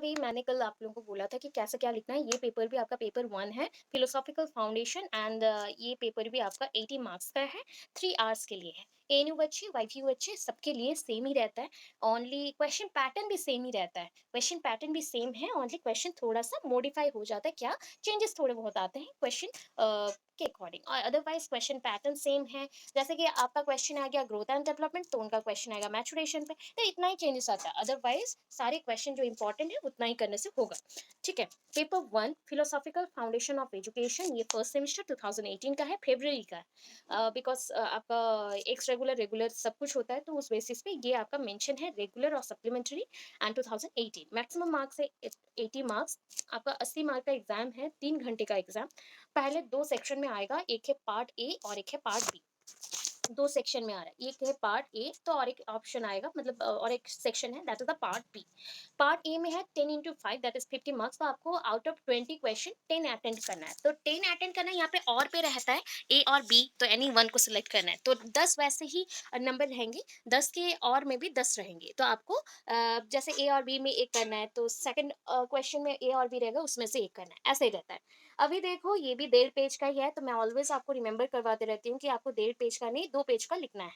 भी मैंने कल आप लोगों को बोला था कि कैसे क्या लिखना है, ये पेपर भी आपका पेपर 1 है, फिलोसॉफिकल फाउंडेशन एंड ये पेपर भी आपका 80 मार्क्स का है, 3 आवर्स के लिए है। एएनयू बच्चे, वाईटीयू बच्चे सबके लिए सेम ही रहता है, ओनली क्वेश्चन पैटर्न भी सेम ही रहता है। क्वेश्चन पैटर्न भी सेम है, ओनली क्वेश्चन थोड़ा-सा मॉडिफाई हो जाता है, क्या चेंजेस थोड़े बहुत आते हैं क्वेश्चन के अकॉर्डिंग और अदरवाइज़ क्वेश्चन पैटर्न सेम है। जैसे कि आपका क्वेश्चन आ गया ग्रोथ एंड डेवलपमेंट, तो उनका क्वेश्चन आएगा मैचुरेशन पे, तो इतना ही चेंजेस आता है, अदरवाइज सारे क्वेश्चन जो इंपॉर्टेंट है उतना ही करने से होगा। ठीक है, paper 1 philosophical foundation of education, ये फर्स्ट सेमेस्टर 2018 का है, फरवरी का है। बिकॉज आपका एक्स रेगुलर रेगुलर सब कुछ होता है, तो उस बेसिस पे ये आपका मेंशन है रेगुलर और सप्लीमेंट्री एंड 2018 मैक्सिमम मार्क्स है 80 मार्क्स। आपका 80 मार्क का एग्जाम है, 3 घंटे का एग्जाम। पहले 2 सेक्शन में आएगा, एक है पार्ट ए और एक है पार्ट बी। 2 सेक्शन में आ रहा है, एक है पार्ट ए तो और एक ऑप्शन आएगा, मतलब और एक सेक्शन है that is the part B. Part A में है 10 into 5 दैट इज 50 मार्क्स, तो आपको आउट ऑफ 20 क्वेश्चन 10 अटेंड करना है। तो 10 अटेंड करना है, यहाँ पे और पे रहता है ए और बी, तो एनी वन को सिलेक्ट करना है। तो 10 वैसे ही नंबर रहेंगे, 10 के और में भी 10 रहेंगे, तो आपको जैसे ए और बी में एक करना है, तो सेकंड क्वेश्चन में ए और बी रहेगा, उसमें से एक करना है, ऐसे ही रहता है। अभी देखो ये भी 1.5 पेज का ही है, तो मैं ऑलवेज आपको रिमेंबर करवाते रहती हूँ कि आपको 1.5 पेज का नहीं 2 पेज का लिखना है।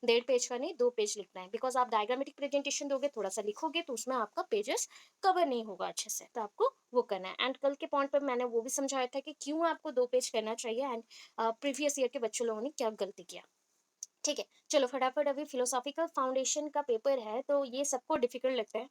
1.5 पेज का नहीं 2 पेज लिखना है, बिकॉज आप डायग्रामेटिक प्रेजेंटेशन दोगे, थोड़ा सा लिखोगे, तो उसमें आपका पेजेस कवर नहीं होगा अच्छे से, तो आपको वो करना है। एंड कल के पॉइंट पर मैंने वो भी समझाया था कि क्यों आपको 2 पेज करना चाहिए एंड प्रीवियस ईयर के बच्चों लोगों ने क्या गलती किया। ठीक है, चलो फटाफट, अभी फिलोसॉफिकल फाउंडेशन का पेपर है, तो ये सबको डिफिकल्ट लगता है।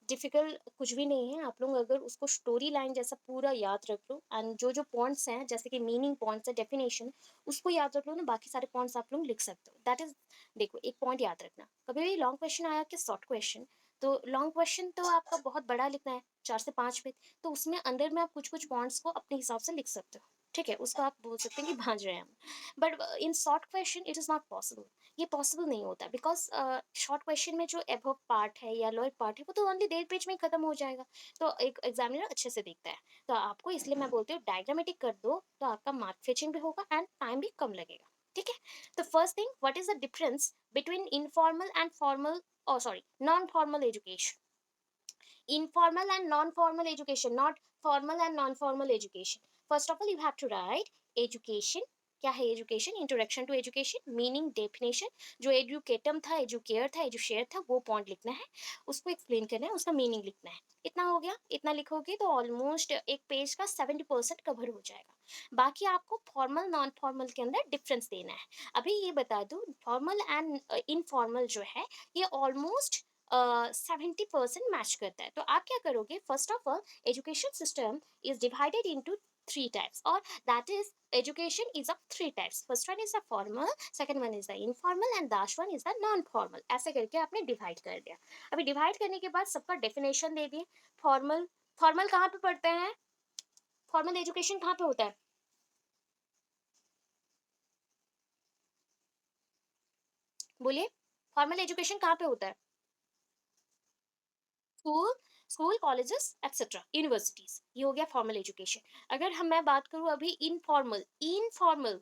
डिफिकल्ट कुछ भी नहीं है, आप लोग अगर उसको स्टोरी लाइन जैसा पूरा याद रख लो एंड जो जो पॉइंट्स हैं, जैसे कि मीनिंग पॉइंट्स है, डेफिनेशन, उसको याद रख लो ना, बाकी सारे पॉइंट्स आप लोग लिख सकते हो। दैट इज, देखो एक पॉइंट याद रखना, कभी भी लॉन्ग क्वेश्चन आया कि शॉर्ट क्वेश्चन, तो लॉन्ग क्वेश्चन तो आपका बहुत बड़ा लिखना है, 4 से 5 पेज, तो उसमें अंदर में आप कुछ कुछ पॉइंट्स को अपने हिसाब से लिख सकते हो। ठीक है, उसको आप बोल सकते हैं कि भांज रहे हैं हम, but in short question it is not possible. ये पॉसिबल नहीं होता, बिकॉज शॉर्ट क्वेश्चन में जो एबव पार्ट है या लोअर पार्ट है, वो तो ओनली 1.5 पेज में ही खत्म हो जाएगा, तो एक एग्जामिनर अच्छे से देखता है। तो आपको इसलिए मैं बोलती हूँ डायग्रामेटिक कर दो, तो आपका मार्क फेचिंग भी होगा एंड टाइम भी कम लगेगा। ठीक है, तो first thing, what is the difference between informal and formal, oh sorry, non formal education? Informal and non-formal education, not formal and non-formal education. First of all, you have to write education. क्या है education? Introduction to education, meaning, definition, जो एजुकेटम था, educare था, एजुशेयर था, वो point लिखना है, उसको एक्सप्लेन करना है, उसका मीनिंग लिखना है। इतना हो गया, इतना लिखोगे तो ऑलमोस्ट एक पेज का 70% कवर हो जाएगा। बाकी आपको फॉर्मल नॉन फॉर्मल के अंदर डिफरेंस देना है। अभी ये बता दूं, फॉर्मल एंड इनफॉर्मल जो है, ये ऑलमोस्ट 70% मैच करता है। तो आप क्या करोगे, first of all, education system is divided into 3 types, और that is education is of 3 types. First one is the formal, second one is the informal, and last one is the non formal. ऐसे करके आपने divide कर दिया। अभी divide करने के बाद सबका डेफिनेशन दे दिए। फॉर्मल, फॉर्मल कहाँ पे पढ़ते हैं? फॉर्मल एजुकेशन कहाँ पे होता है? बोलिए, फॉर्मल एजुकेशन कहाँ पे होता है? School, school colleges etcetera, universities, ये हो गया फॉर्मल एजुकेशन। अगर हम मैं बात करूं अभी इनफॉर्मल, इनफॉर्मल,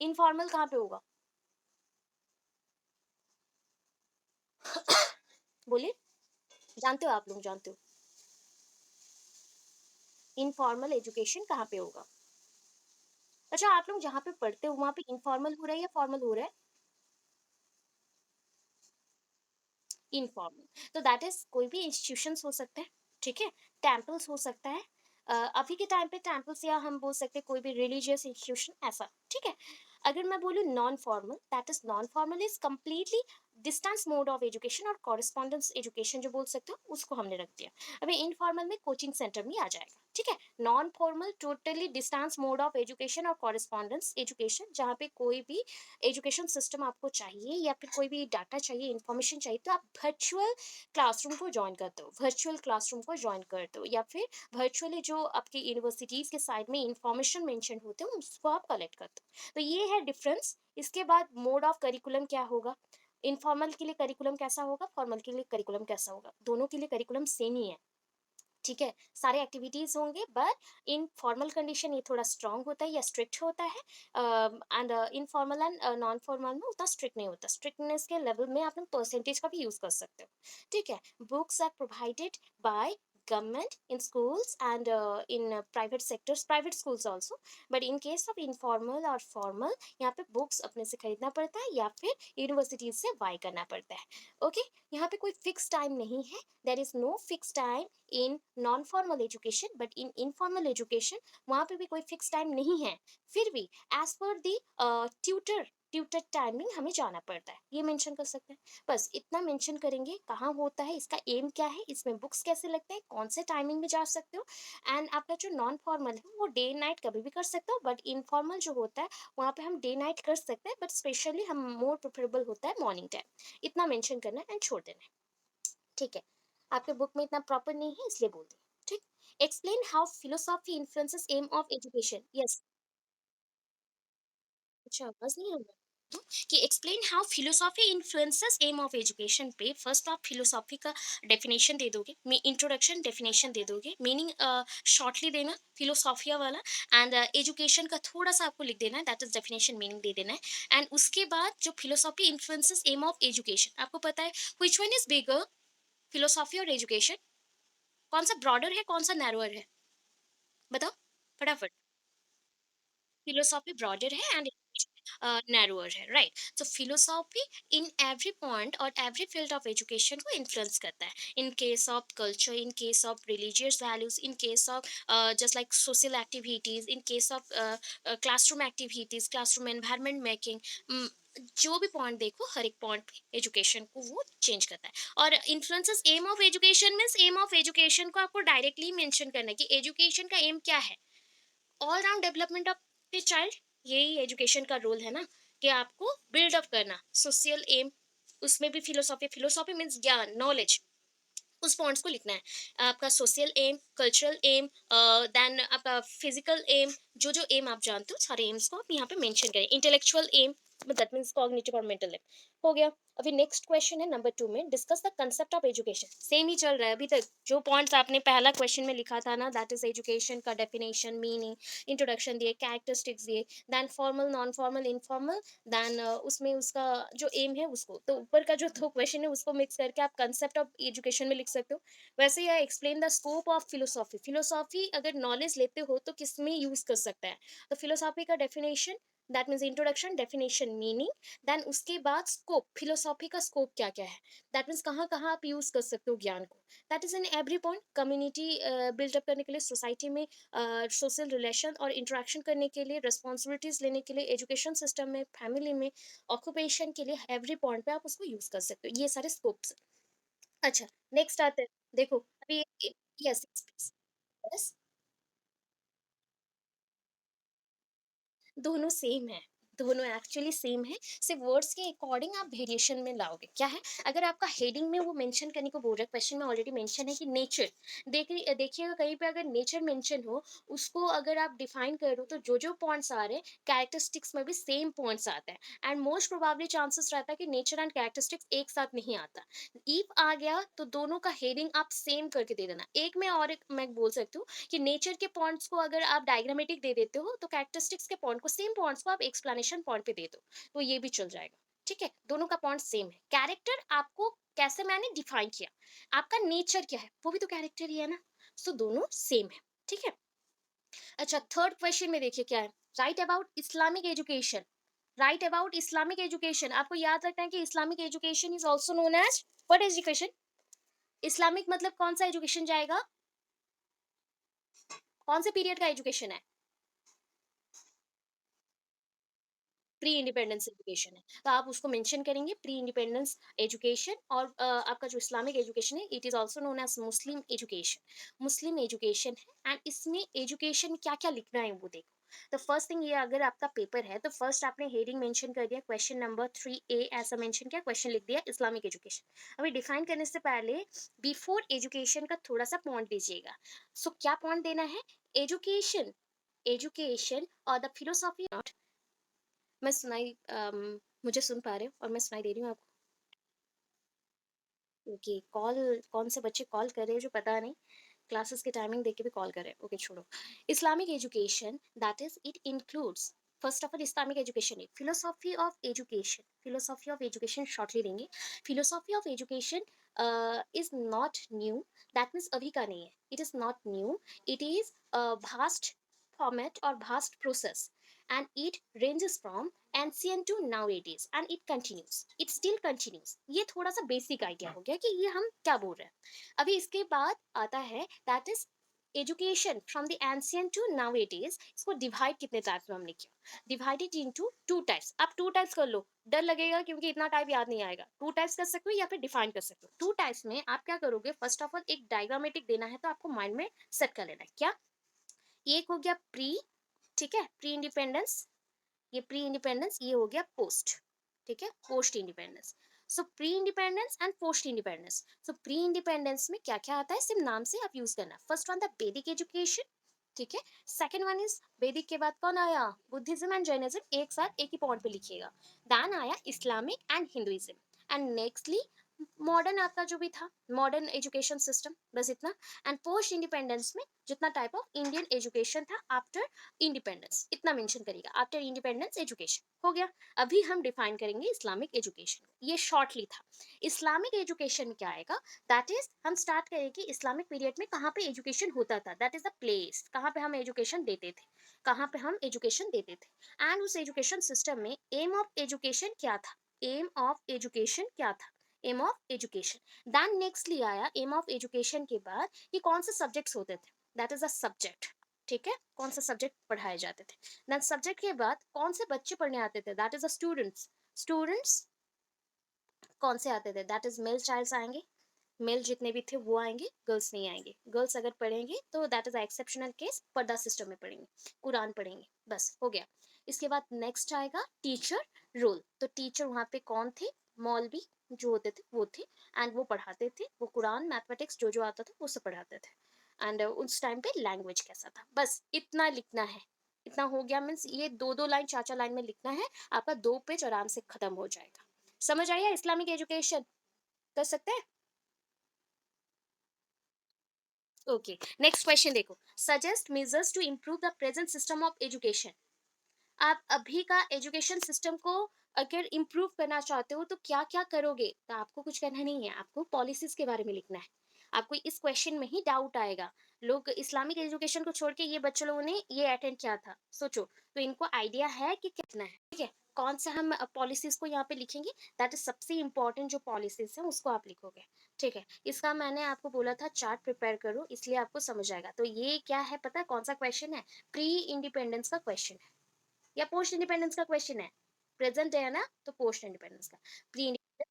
इनफॉर्मल कहाँ पे होगा? बोलिए, जानते हो, आप लोग जानते हो इनफॉर्मल एजुकेशन कहाँ पे होगा? अच्छा, आप लोग जहाँ पे पढ़ते हो वहाँ पे इनफॉर्मल हो रहा है या फॉर्मल हो रहा है? इनफॉर्मल, तो दैट इज कोई भी इंस्टीट्यूशंस हो सकते हैं। ठीक है, टेम्पल्स हो सकता है, अभी के टाइम पे टेम्पल्स, या हम बोल सकते हैं कोई भी रिलीजियस इंस्टीट्यूशन ऐसा। ठीक है, अगर मैं बोलूँ non formal, that is non formal is completely distance mode of education और कॉरेस्पॉन्डेंस एजुकेशन जो बोल सकते हो, उसको हमने रख दिया। अभी इनफॉर्मल में कोचिंग सेंटर में आ जाएगा। ठीक है, non formal totally distance mode of education और कॉरेस्पॉन्डेंस एजुकेशन, जहाँ पे कोई भी एजुकेशन सिस्टम आपको चाहिए या फिर कोई भी डाटा चाहिए, इन्फॉर्मेशन चाहिए, तो आप वर्चुअल क्लासरूम को ज्वाइन करते हो, वर्चुअल क्लासरूम को ज्वाइन करते हो, या फिर वर्चुअली जो आपकी यूनिवर्सिटीज़ के साइड में इंफॉर्मेशन मेंशन होते हैं, उसको आप कलेक्ट करते हो। तो ये है डिफरेंस। इसके बाद मोड ऑफ करिकुलम क्या होगा, इनफॉर्मल के लिए करिकुलम कैसा होगा, फॉर्मल के लिए करिकुलम कैसा होगा, दोनों के लिए करिकुलम सेम ही है। ठीक है? सारे एक्टिविटीज़ होंगे बट इन फॉर्मल कंडीशन ये थोड़ा स्ट्रॉन्ग होता है या स्ट्रिक्ट होता है and informal and non formal में उतना स्ट्रिक्ट नहीं होता। स्ट्रिक्टनेस के लेवल में आप लोग परसेंटेज का भी यूज़ कर सकते हो, ठीक है? Books are provided by government in schools and in private sectors, private schools also, but in case of informal और formal यहाँ पे बुक्स अपने से खरीदना पड़ता है या फिर यूनिवर्सिटीज से बाय करना पड़ता है। ओके, यहाँ पे कोई फिक्स टाइम नहीं है, there is no fix time in non formal education, but in informal education वहाँ पे भी कोई फिक्स टाइम नहीं है। फिर भी एज पर दी ट्यूटर ट्यूटर टाइमिंग हमें जाना पड़ता है, ये मेंशन कर सकते हैं। बस इतना मेंशन करेंगे कहाँ होता है, इसका एम क्या है, इसमें बुक्स कैसे लगते हैं, कौन से टाइमिंग में जा सकते हो। एंड आपका जो नॉन फॉर्मल है वो डे नाइट कभी भी कर सकते हो, बट इनफॉर्मल जो होता है वहाँ पे हम डे नाइट कर सकते हैं, बट स्पेशली हम मोर प्रेफरेबल होता है मॉर्निंग टाइम। इतना मेंशन करना है एंड छोड़ देना है, ठीक है? आपके बुक में इतना प्रॉपर नहीं है इसलिए बोल दी, ठीक? Explain how philosophy influences aim of education. Yes. अच्छा, आवाज नहीं आ रहा तो कि explain how philosophy influences aim of education पे फर्स्ट आप फिलोसॉफी का डेफिनेशन दे दोगे, इंट्रोडक्शन डेफिनेशन दे दोगे, मीनिंग शॉर्टली देना फिलोसॉफिया वाला, एंड एजुकेशन का थोड़ा सा आपको लिख देना है, दैट इज डेफिनेशन मीनिंग दे देना है। एंड उसके बाद जो philosophy influences aim of education आपको पता है which one is bigger, philosophy और एजुकेशन? कौन सा ब्रॉडर है, कौन सा नैरोअर है, बताओ फटाफट। फिलोसॉफी ब्रॉडर है एंड नैरोअर है, राइट? सो फिलोसॉफी इन एवरी पॉइंट और एवरी फील्ड ऑफ एजुकेशन को इन्फ्लुएंस करता है, in case of culture, in case of religious values, in case of just like social activities, in case of classroom activities, classroom environment making, जो भी point देखो हर एक point education को वो change करता है। और influences aim of education means aim of education को आपको डायरेक्टली मेंशन करना है कि एजुकेशन का एम क्या है, all round development of the child. यही एजुकेशन का रोल है ना, कि आपको बिल्ड अप करना सोशल एम। उसमें भी फिलोसॉफी, फिलोसॉफी मीन्स ज्ञान, नॉलेज, उस पॉइंट्स को लिखना है। आपका social aim, cultural aim, then आपका फिजिकल एम, जो जो एम आप जानते हो सारे एम्स को आप यहाँ पे मेंशन करें। Intellectual aim, that means cognitive और मेंटल एम, हो गया। अभी नेक्स्ट क्वेश्चन है नंबर 2 में, discuss the concept of education. Same ही चल रहा है अभी तक, जो पॉइंट्स आपने पहला क्वेश्चन में लिखा था ना, दैट इज एजुकेशन का डेफिनेशन, मीनिंग, इंट्रोडक्शन दिए, कैरेक्टरिस्टिक्स दिए, then formal, non formal, informal, then उसमें उसका जो एम है उसको, तो ऊपर का जो दो क्वेश्चन है उसको मिक्स करके आप कंसेप्ट ऑफ एजुकेशन में लिख सकते हो। वैसे ही explain the scope of philosophy. Philosophy अगर नॉलेज लेते हो तो किस में यूज कर सकता है, तो फिलोसॉफी का definition, that means introduction, definition, meaning, then उसके बाद स्कोप, फिलोसॉफी का स्कोप क्या क्या है, दैट मीन्स कहाँ कहाँ आप यूज कर सकते हो ज्ञान को। That is in every point, community build up करने के लिए, सोसाइटी में सोशल रिलेशन और इंटरेक्शन करने के लिए, रिस्पॉन्सिबिलिटीज लेने के लिए, एजुकेशन सिस्टम में, फैमिली में, ऑक्यूपेशन के लिए, एवरी पॉइंट पे आप उसको यूज कर सकते हो। ये सारे स्कोप्स। अच्छा, नेक्स्ट आते हैं। देखो अभी, यस, यस, यस, दोनों सेम है, दोनों एक्चुअली सेम है, सिर्फ वर्ड्स के अकॉर्डिंग आप वेरिएशन में लाओगे। क्या है, अगर आपका हेडिंग में वो मेंशन करने को बोल रहा है, क्वेश्चन में ऑलरेडी मेंशन है कि नेचर, देखिएगा कहीं पे अगर नेचर मेंशन हो, उसको अगर आप डिफाइन करो तो जो जो पॉइंट्स आ रहे हैं कैरेक्टरिस्टिक्स में भी सेम पॉइंट्स आते हैं, एंड मोस्ट प्रोबेबली चांसेस रहता है कि नेचर एंड कैरेक्टरिस्टिक्स एक साथ नहीं आता। इफ आ गया तो दोनों का हेडिंग आप सेम करके दे देना। एक में और एक मैं बोल सकती हूँ कि नेचर के पॉइंट्स को अगर आप डायग्रामेटिक दे देते हो तो कैरेक्टरिस्टिक्स के पॉइंट को, सेम पॉइंट्स को आप एक्सप्लेनेशन पॉइंट पे दे दो, तो ये भी चल जाएगा। ठीक है, दोनों का पॉइंट सेम है। कैरेक्टर आपको कैसे मैंने डिफाइन किया, आपका नेचर क्या है वो भी तो कैरेक्टर ही है ना, सो दोनों सेम है। ठीक है। अच्छा, थर्ड क्वेश्चन में देखिए क्या है, write about Islamic education. Write about Islamic education, आपको याद रखना है कि Islamic education is also known as what education? Islamic मतलब कौन सा एजुकेशन जाएगा, कौन से पीरियड का एजुकेशन है? प्री इंडिपेंडेंस एजुकेशन है, तो आप उसको मेंशन करेंगे प्री इंडिपेंडेंस एजुकेशन। और आपका जो इस्लामिक एजुकेशन है it is also known as Muslim education, Muslim education है। एंड इसमें एजुकेशन क्या क्या लिखना है वो देखो। तो फर्स्ट थिंग, ये अगर आपका पेपर है तो फर्स्ट आपने हेडिंग मेंशन कर दिया, क्वेश्चन नंबर 3A ऐसा मेंशन किया, क्वेश्चन लिख दिया इस्लामिक एजुकेशन। अभी डिफाइन करने से पहले बिफोर एजुकेशन का थोड़ा सा पॉइंट दीजिएगा। सो क्या पॉइंट देना है, एजुकेशन, एजुकेशन और द फिलोसॉफी। मैं सुनाई मुझे सुन पा रहे हो और मैं सुनाई दे रही हूँ आपको? क्योंकि कॉल, कौन से बच्चे कॉल कर रहे हैं जो पता नहीं। क्लासेस की टाइमिंग देख के भी कॉल करे, ओके छोड़ो। Islamic education that is it includes, first of all Islamic education है philosophy of education, philosophy of education shortly देंगे। Philosophy of education is not new, that means अभी का नहीं है, it is not new, it is vast format और vast process, and it ranges from ancient to nowadays and it continues, it still continues। ये थोड़ा सा basic idea हो गया कि ये हम क्या बोल रहे हैं। अभी इसके बाद आता है that is education from the ancient to now it is. इसको डिवाइड कितने टाइप में हमने किया, डिवाइडेड इनटू टू टाइप्स। आप टू टाइप्स कर लो, डर लगेगा क्योंकि इतना टाइप याद नहीं आएगा। टू टाइप्स कर सकते हो या फिर डिफाइन कर सकते हो। टू टाइप्स में आप क्या करोगे, फर्स्ट ऑफ ऑल एक डायग्रामेटिक देना है तो आपको माइंड में सेट कर लेना है क्या। एक हो गया प्री, ठीक है, प्री इंडिपेंडेंस, ये प्री इंडिपेंडेंस, ये हो गया पोस्ट, ठीक है, post independence. So pre independence and post independence. So pre independence में क्या क्या आता है, सिर्फ नाम से आप यूज करना। फर्स्ट वन द वैदिक एजुकेशन, ठीक है। सेकंड वन इज वैदिक के बाद कौन आया, बुद्धिज्म एंड जैनिज्म, एक साथ एक ही पॉइंट पे लिखिएगा। देन आया Islamic and Hinduism, and nextly modern आपका जो भी था मॉडर्न एजुकेशन सिस्टम, बस इतना। एंड पोस्ट इंडिपेंडेंस में जितना टाइप ऑफ इंडियन एजुकेशन था आफ्टर इंडिपेंडेंस, इतना मेंशन करेगा, आफ्टर इंडिपेंडेंस एजुकेशन हो गया। अभी हम डिफाइन करेंगे इस्लामिक एजुकेशन, ये शॉर्टली था। इस्लामिक एजुकेशन क्या आएगा, दैट इज हम स्टार्ट करेंगे इस्लामिक पीरियड में कहाँ पे एजुकेशन होता था, दैट इज द प्लेस कहाँ पे हम एजुकेशन देते थे, कहाँ पे हम एजुकेशन देते थे। एंड उस एजुकेशन सिस्टम में एम ऑफ एजुकेशन क्या था, एम ऑफ एजुकेशन क्या था, aim of education. Then nextly आया एम ऑफ एजुकेशन के बाद ये कौन से सब्जेक्ट्स होते थे, दैट इज अ सब्जेक्ट, ठीक है, कौन सा सब्जेक्ट पढ़ाए जाते थे। देन सब्जेक्ट के बाद कौन से बच्चे पढ़ने आते थे, that is a students, students कौन से आते थे, दैट इज मेल चाइल्ड्स आएंगे, मेल जितने भी थे वो आएंगे, गर्ल्स नहीं आएंगे। गर्ल्स अगर पढ़ेंगे तो दैट इज एक्सेप्शनल केस, पर्दा सिस्टम में पढ़ेंगे, कुरान पढ़ेंगे, बस हो गया। इसके बाद नेक्स्ट आएगा टीचर रोल, तो टीचर वहाँ पे कौन थे, मौलवी जो होते थे वो थे, एंड वो पढ़ाते थे, वो कुरान मैथमेटिक्स जो जो आता था वो सब पढ़ाते थे। एंड उस टाइम पे लैंग्वेज कैसा था, बस इतना लिखना है। इतना हो गया, मीन्स ये दो दो लाइन चार चार लाइन में लिखना है, आपका 2 पेज आराम से खत्म हो जाएगा। समझ आया इस्लामिक एजुकेशन, कर सकते हैं। ओके, नेक्स्ट क्वेश्चन देखो, suggest measures to improve the present system of education. आप अभी का एजुकेशन सिस्टम को अगर इम्प्रूव करना चाहते हो तो क्या क्या करोगे, तो आपको कुछ करना नहीं है, आपको पॉलिसीज के बारे में लिखना है। आपको इस क्वेश्चन में ही डाउट आएगा, लोग इस्लामिक एजुकेशन को छोड़ के ये बच्चे लोगों ने ये अटेंड किया था, सोचो तो इनको आइडिया है कि कितना है, ठीक है। कौन सा हम पॉलिसीज को यहाँ पे लिखेंगे, दैट इज सबसे इंपॉर्टेंट जो पॉलिसीज है उसको आप लिखोगे, ठीक है। इसका मैंने आपको बोला था चार्ट प्रिपेयर करो, इसलिए आपको समझ आएगा। तो ये क्या है पता है कौन सा क्वेश्चन है, प्री इंडिपेंडेंस का क्वेश्चन है या पोस्ट इंडिपेंडेंस का क्वेश्चन है। प्रेजेंट है ना तो पोस्ट इंडिपेंडेंस का, प्री इंडिपेंडेंस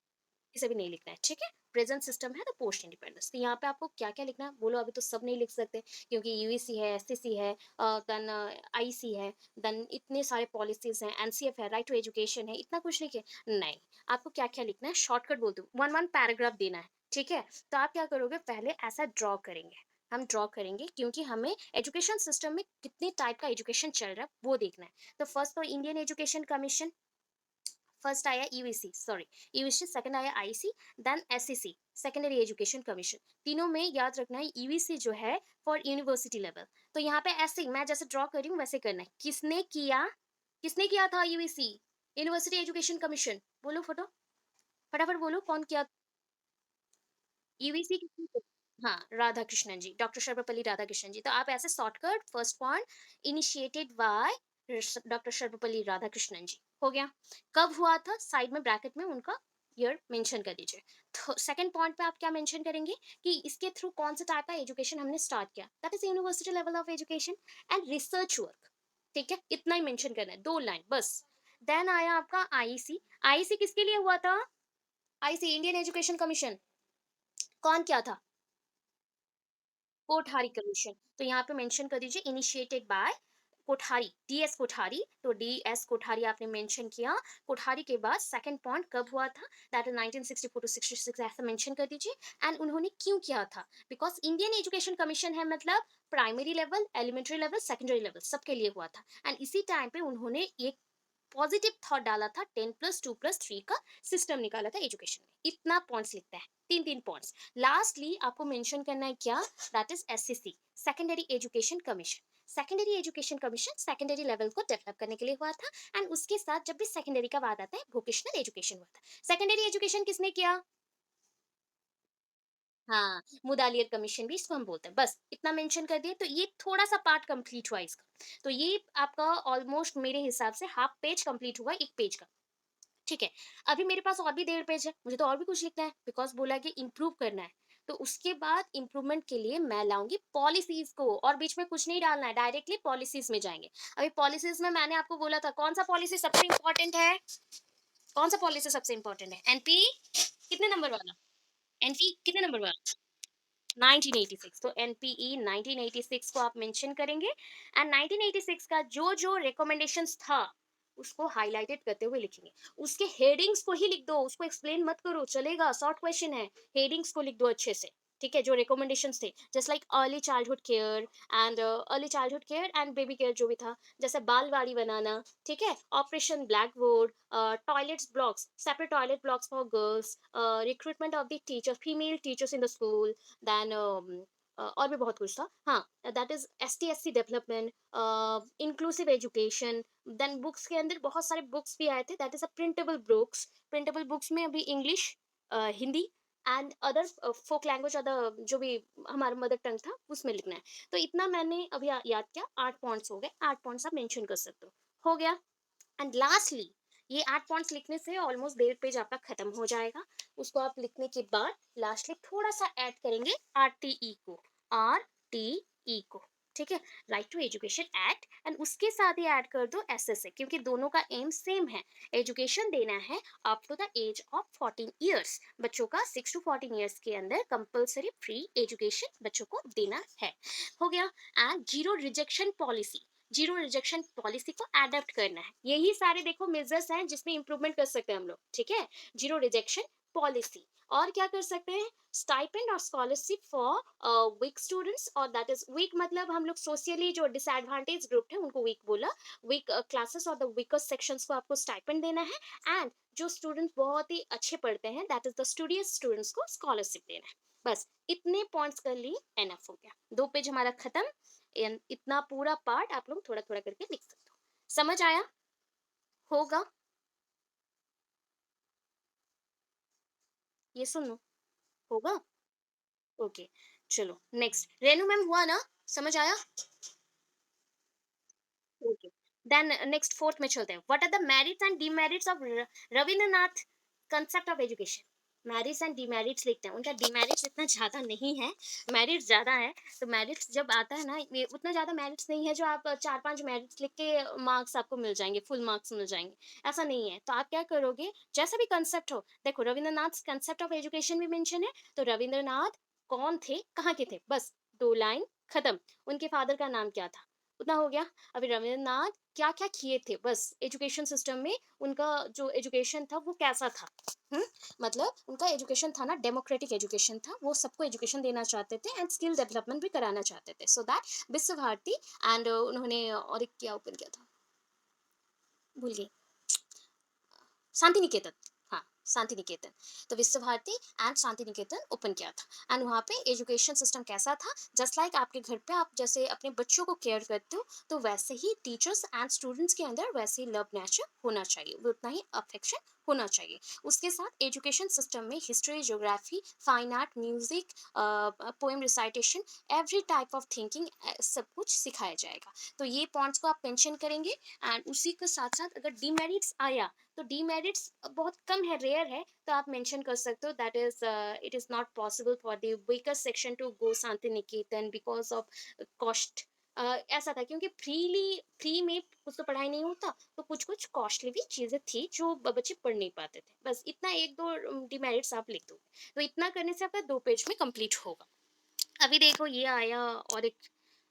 इसे भी नहीं लिखना है, ठीक है। प्रेजेंट सिस्टम है तो पोस्ट इंडिपेंडेंस। तो यहाँ पे आपको क्या क्या लिखना है बोलो, अभी तो सब नहीं लिख सकते क्योंकि यूईसी है, एससीसी है, देन आईसी है, देन इतने सारे पॉलिसीज हैं, एनसीएफ है, राइट टू एजुकेशन है, इतना कुछ लिखे नहीं। आपको क्या क्या लिखना है, शॉर्टकट बोल दो, वन वन पैराग्राफ देना है, ठीक है। तो आप क्या करोगे, पहले ऐसा ड्रॉ करेंगे, हम ड्रॉ करेंगे क्योंकि हमें एजुकेशन सिस्टम में कितने टाइप का एजुकेशन चल रहा है वो देखना है। तो फर्स्ट तो इंडियन एजुकेशन कमीशन, फर्स्ट आया यूईसी, सॉरी यूईसी, सेकंड आया IC, then SCC, secondary education commission. तीनों में याद रखना है यूईसी जो है फॉर यूनिवर्सिटी लेवल। तो यहाँ पे ऐसे ही मैं जैसे ड्रॉ कर रही हूँ वैसे करना है। किसने किया था यूईसी, यूनिवर्सिटी एजुकेशन कमीशन, बोलो फटो, फटाफट बोलो कौन किया। यूवीसी किसने, हाँ राधा कृष्णन जी, डॉक्टर सर्वपल्ली राधाकृष्णन जी। तो आप ऐसे shortcut first point initiated by doctor Sarvepalli Radhakrishnan ji, हो गया। कब हुआ था, साइड में ब्रैकेट में उनका ईयर मेंशन कर दीजिए। तो सेकंड पॉइंट पे आप क्या मेंशन करेंगे कि इसके थ्रू कौन सा टाइप का एजुकेशन हमने स्टार्ट किया, that is university level of education and research work, ठीक है, इतना ही मेंशन करना है, 2 लाइन बस। देन आया आपका आईसी, आईसी किसके लिए हुआ था, आईसी इंडियन एजुकेशन कमीशन, कौन क्या था, कोठारी कमीशन। तो यहाँ पे मेंशन कर दीजिए initiated by Kothari, DS Kothari, तो डीएस कोठारी आपने मेंशन किया। कोठारी के बाद सेकंड पॉइंट कब हुआ था, दैट इज 1964 टू 66, ऐसा मेंशन कर दीजिए। एंड उन्होंने क्यों किया था, बिकॉज इंडियन एजुकेशन कमीशन है, मतलब primary level, elementary level, secondary level सबके लिए हुआ था। एंड इसी टाइम पे उन्होंने एक पॉजिटिव थॉट डाला था, 10+2+3 का सिस्टम निकाला था एजुकेशन में। इतना पॉइंट्स लिखता है, तीन तीन पॉइंट्स। लास्टली आपको मेंशन करना है क्या, that is SCC, secondary education commission. Secondary education commission secondary level को डेवलप करने के लिए हुआ था। एंड उसके साथ जब भी सेकेंडरी का बात आता है, वोकेशनल एजुकेशन हुआ था। सेकेंडरी एजुकेशन किसने किया, हाँ, मुदालियर कमीशन भी इसको हम बोलते हैं। बस इतना मेंशन कर दिए तो ये थोड़ा सा पार्ट कंप्लीट हुआ इसका। तो ये आपका ऑलमोस्ट मेरे हिसाब से हाफ पेज कंप्लीट हुआ एक पेज का। ठीक है, अभी मेरे पास और भी 1.5 पेज है, मुझे तो और भी कुछ लिखना है, बिकॉज बोला कि इम्प्रूव करना है। तो उसके बाद इम्प्रूवमेंट के लिए मैं लाऊंगी पॉलिसीज को, और बीच में कुछ नहीं डालना है, डायरेक्टली पॉलिसीज में जाएंगे। अभी पॉलिसीज में मैंने आपको बोला था कौन सा पॉलिसी सबसे इंपॉर्टेंट है, कौन सा पॉलिसी सबसे इंपॉर्टेंट है, एनपी कितने नंबर वाला, एनपी कितने नंबर वाला, 1986। तो एनपीई 1986 को आप मेंशन करेंगे। एंड 1986 का जो जो रिकमेंडेशंस था उसको हाईलाइटेड करते हुए लिखेंगे। उसके हेडिंग्स को ही लिख दो, उसको एक्सप्लेन मत करो, चलेगा, शॉर्ट क्वेश्चन है। हेडिंग्स को लिख दो अच्छे से। ठीक है, जो रिकमेंडेशंस थे, just like early childhood care and baby care जो भी था, जैसे बालवाड़ी बनाना, ठीक है, operation blackboard, toilets blocks, separate toilet blocks for girls, recruitment of the teachers, female teachers in the school, then और भी बहुत कुछ था। हाँ, that is ST SC development, inclusive education. Then books के अंदर बहुत सारे बुक्स भी आए थे, that is a printable books. Printable books में अभी English, Hindi and other folk language, other जो भी हमारा मदर टंग था उसमें लिखना है। तो इतना मैंने अभी याद किया, 8 पॉइंट्स हो गए, 8 पॉइंट्स आप मेंशन कर सकते हो गया। एंड लास्टली ये 8 पॉइंट्स लिखने से ऑलमोस्ट 1.5 पेज आपका खत्म हो जाएगा। उसको आप लिखने के बाद लास्टली थोड़ा सा ऐड करेंगे RTE को। ठीक है, right to education act, and उसके साथ ही ऐड कर दो SSA, क्योंकि दोनों का एम सेम है। एजुकेशन देना है up to the age of 14 years, बच्चों का 6 to 14 ईयर्स के अंदर कंपल्सरी फ्री एजुकेशन बच्चों को देना है। हो गया। एंड जीरो रिजेक्शन पॉलिसी को एडेप्ट करना है। यही सारे देखो मेजर्स हैं जिसमें इंप्रूवमेंट कर सकते हैं हम लोग। ठीक है, जीरो रिजेक्शन पॉलिसी। और क्या कर सकते हैं, स्टाइपेंड और स्कॉलरशिप फॉर वीक स्टूडेंट्स, और दैट इज वीक मतलब हम लोग सोशली जो डिसएडवांटेज ग्रुप है उनको वीक बोला। वीक क्लासेस और द वीकेस्ट सेक्शंस को आपको स्टाइपेंड देना है। एंड जो स्टूडेंट्स बहुत ही अच्छे पढ़ते हैं, that is the studious students को स्कॉलरशिप देना है। बस इतने पॉइंट्स कर लिए, एनफ हो गया, 2 पेज हमारा खत्म। इतना पूरा पार्ट आप लोग थोड़ा थोड़ा करके लिख सकते हो। समझ आया होगा, ये सुनो, होगा। ओके, चलो नेक्स्ट, रेनू मैम हुआ ना, समझ आया। ओके, देन नेक्स्ट फोर्थ में चलते हैं। What are the merits and demerits of Rabindranath concept of education. Merits and demerits लिखते हैं, उनका डिमेरिट्स इतना ज्यादा नहीं है, मेरिट्स ज्यादा है। तो मेरिट्स जब आता है ना, ये उतना ज्यादा मेरिट्स नहीं है जो आप 4-5 मेरिट्स लिख के मार्क्स आपको मिल जाएंगे, फुल मार्क्स मिल जाएंगे, ऐसा नहीं है। तो आप क्या करोगे, जैसा भी कंसेप्ट हो, देखो रविंद्रनाथ कंसेप्ट ऑफ एजुकेशन भी मेंशन है, तो रविंद्रनाथ कौन थे, कहाँ के थे, बस 2 लाइन खत्म। उनके फादर का नाम क्या था, उतना हो गया। अभी रविंद्रनाथ क्या क्या किए थे, बस एजुकेशन सिस्टम में उनका जो एजुकेशन था वो कैसा था। हम्म, मतलब उनका एजुकेशन था ना, डेमोक्रेटिक एजुकेशन था, वो सबको एजुकेशन देना चाहते थे एंड स्किल डेवलपमेंट भी कराना चाहते थे, सो दैट विश्व भारती। एंड उन्होंने और एक क्या ओपन किया था, भूल गई, शांति निकेतन। हाँ, शांति निकेतन। तो Visva Bharati and Shantiniketan open किया था। एंड वहाँ पे एजुकेशन सिस्टम कैसा था, जस्ट लाइक आपके घर पे आप जैसे अपने बच्चों को केयर करते हो, तो वैसे ही टीचर्स एंड स्टूडेंट्स के अंदर वैसे ही लव नेचर होना चाहिए, उतना ही अफेक्शन होना चाहिए। उसके साथ एजुकेशन सिस्टम में history, geography, fine art, music, poem recitation, every type of thinking, सब कुछ सिखाया जाएगा। तो ये पॉइंट्स को आप मेंशन करेंगे। एंड उसी के साथ साथ अगर डीमेरिट्स आया, तो डीमेरिट्स बहुत कम है, रेयर है, तो आप मेंशन कर सकते हो, that is it is not possible for the weaker section to go Shantiniketan because of cost. ऐसा था क्योंकि फ्री में कुछ तो पढ़ाई नहीं होता, तो कुछ कुछ कॉस्टली भी चीजें थी जो बच्चे पढ़ नहीं पाते थे। बस इतना एक दो डिमेरिट्स आप लिख दो, तो इतना करने से आपका 2 पेज में कंप्लीट होगा। अभी देखो ये आया, और एक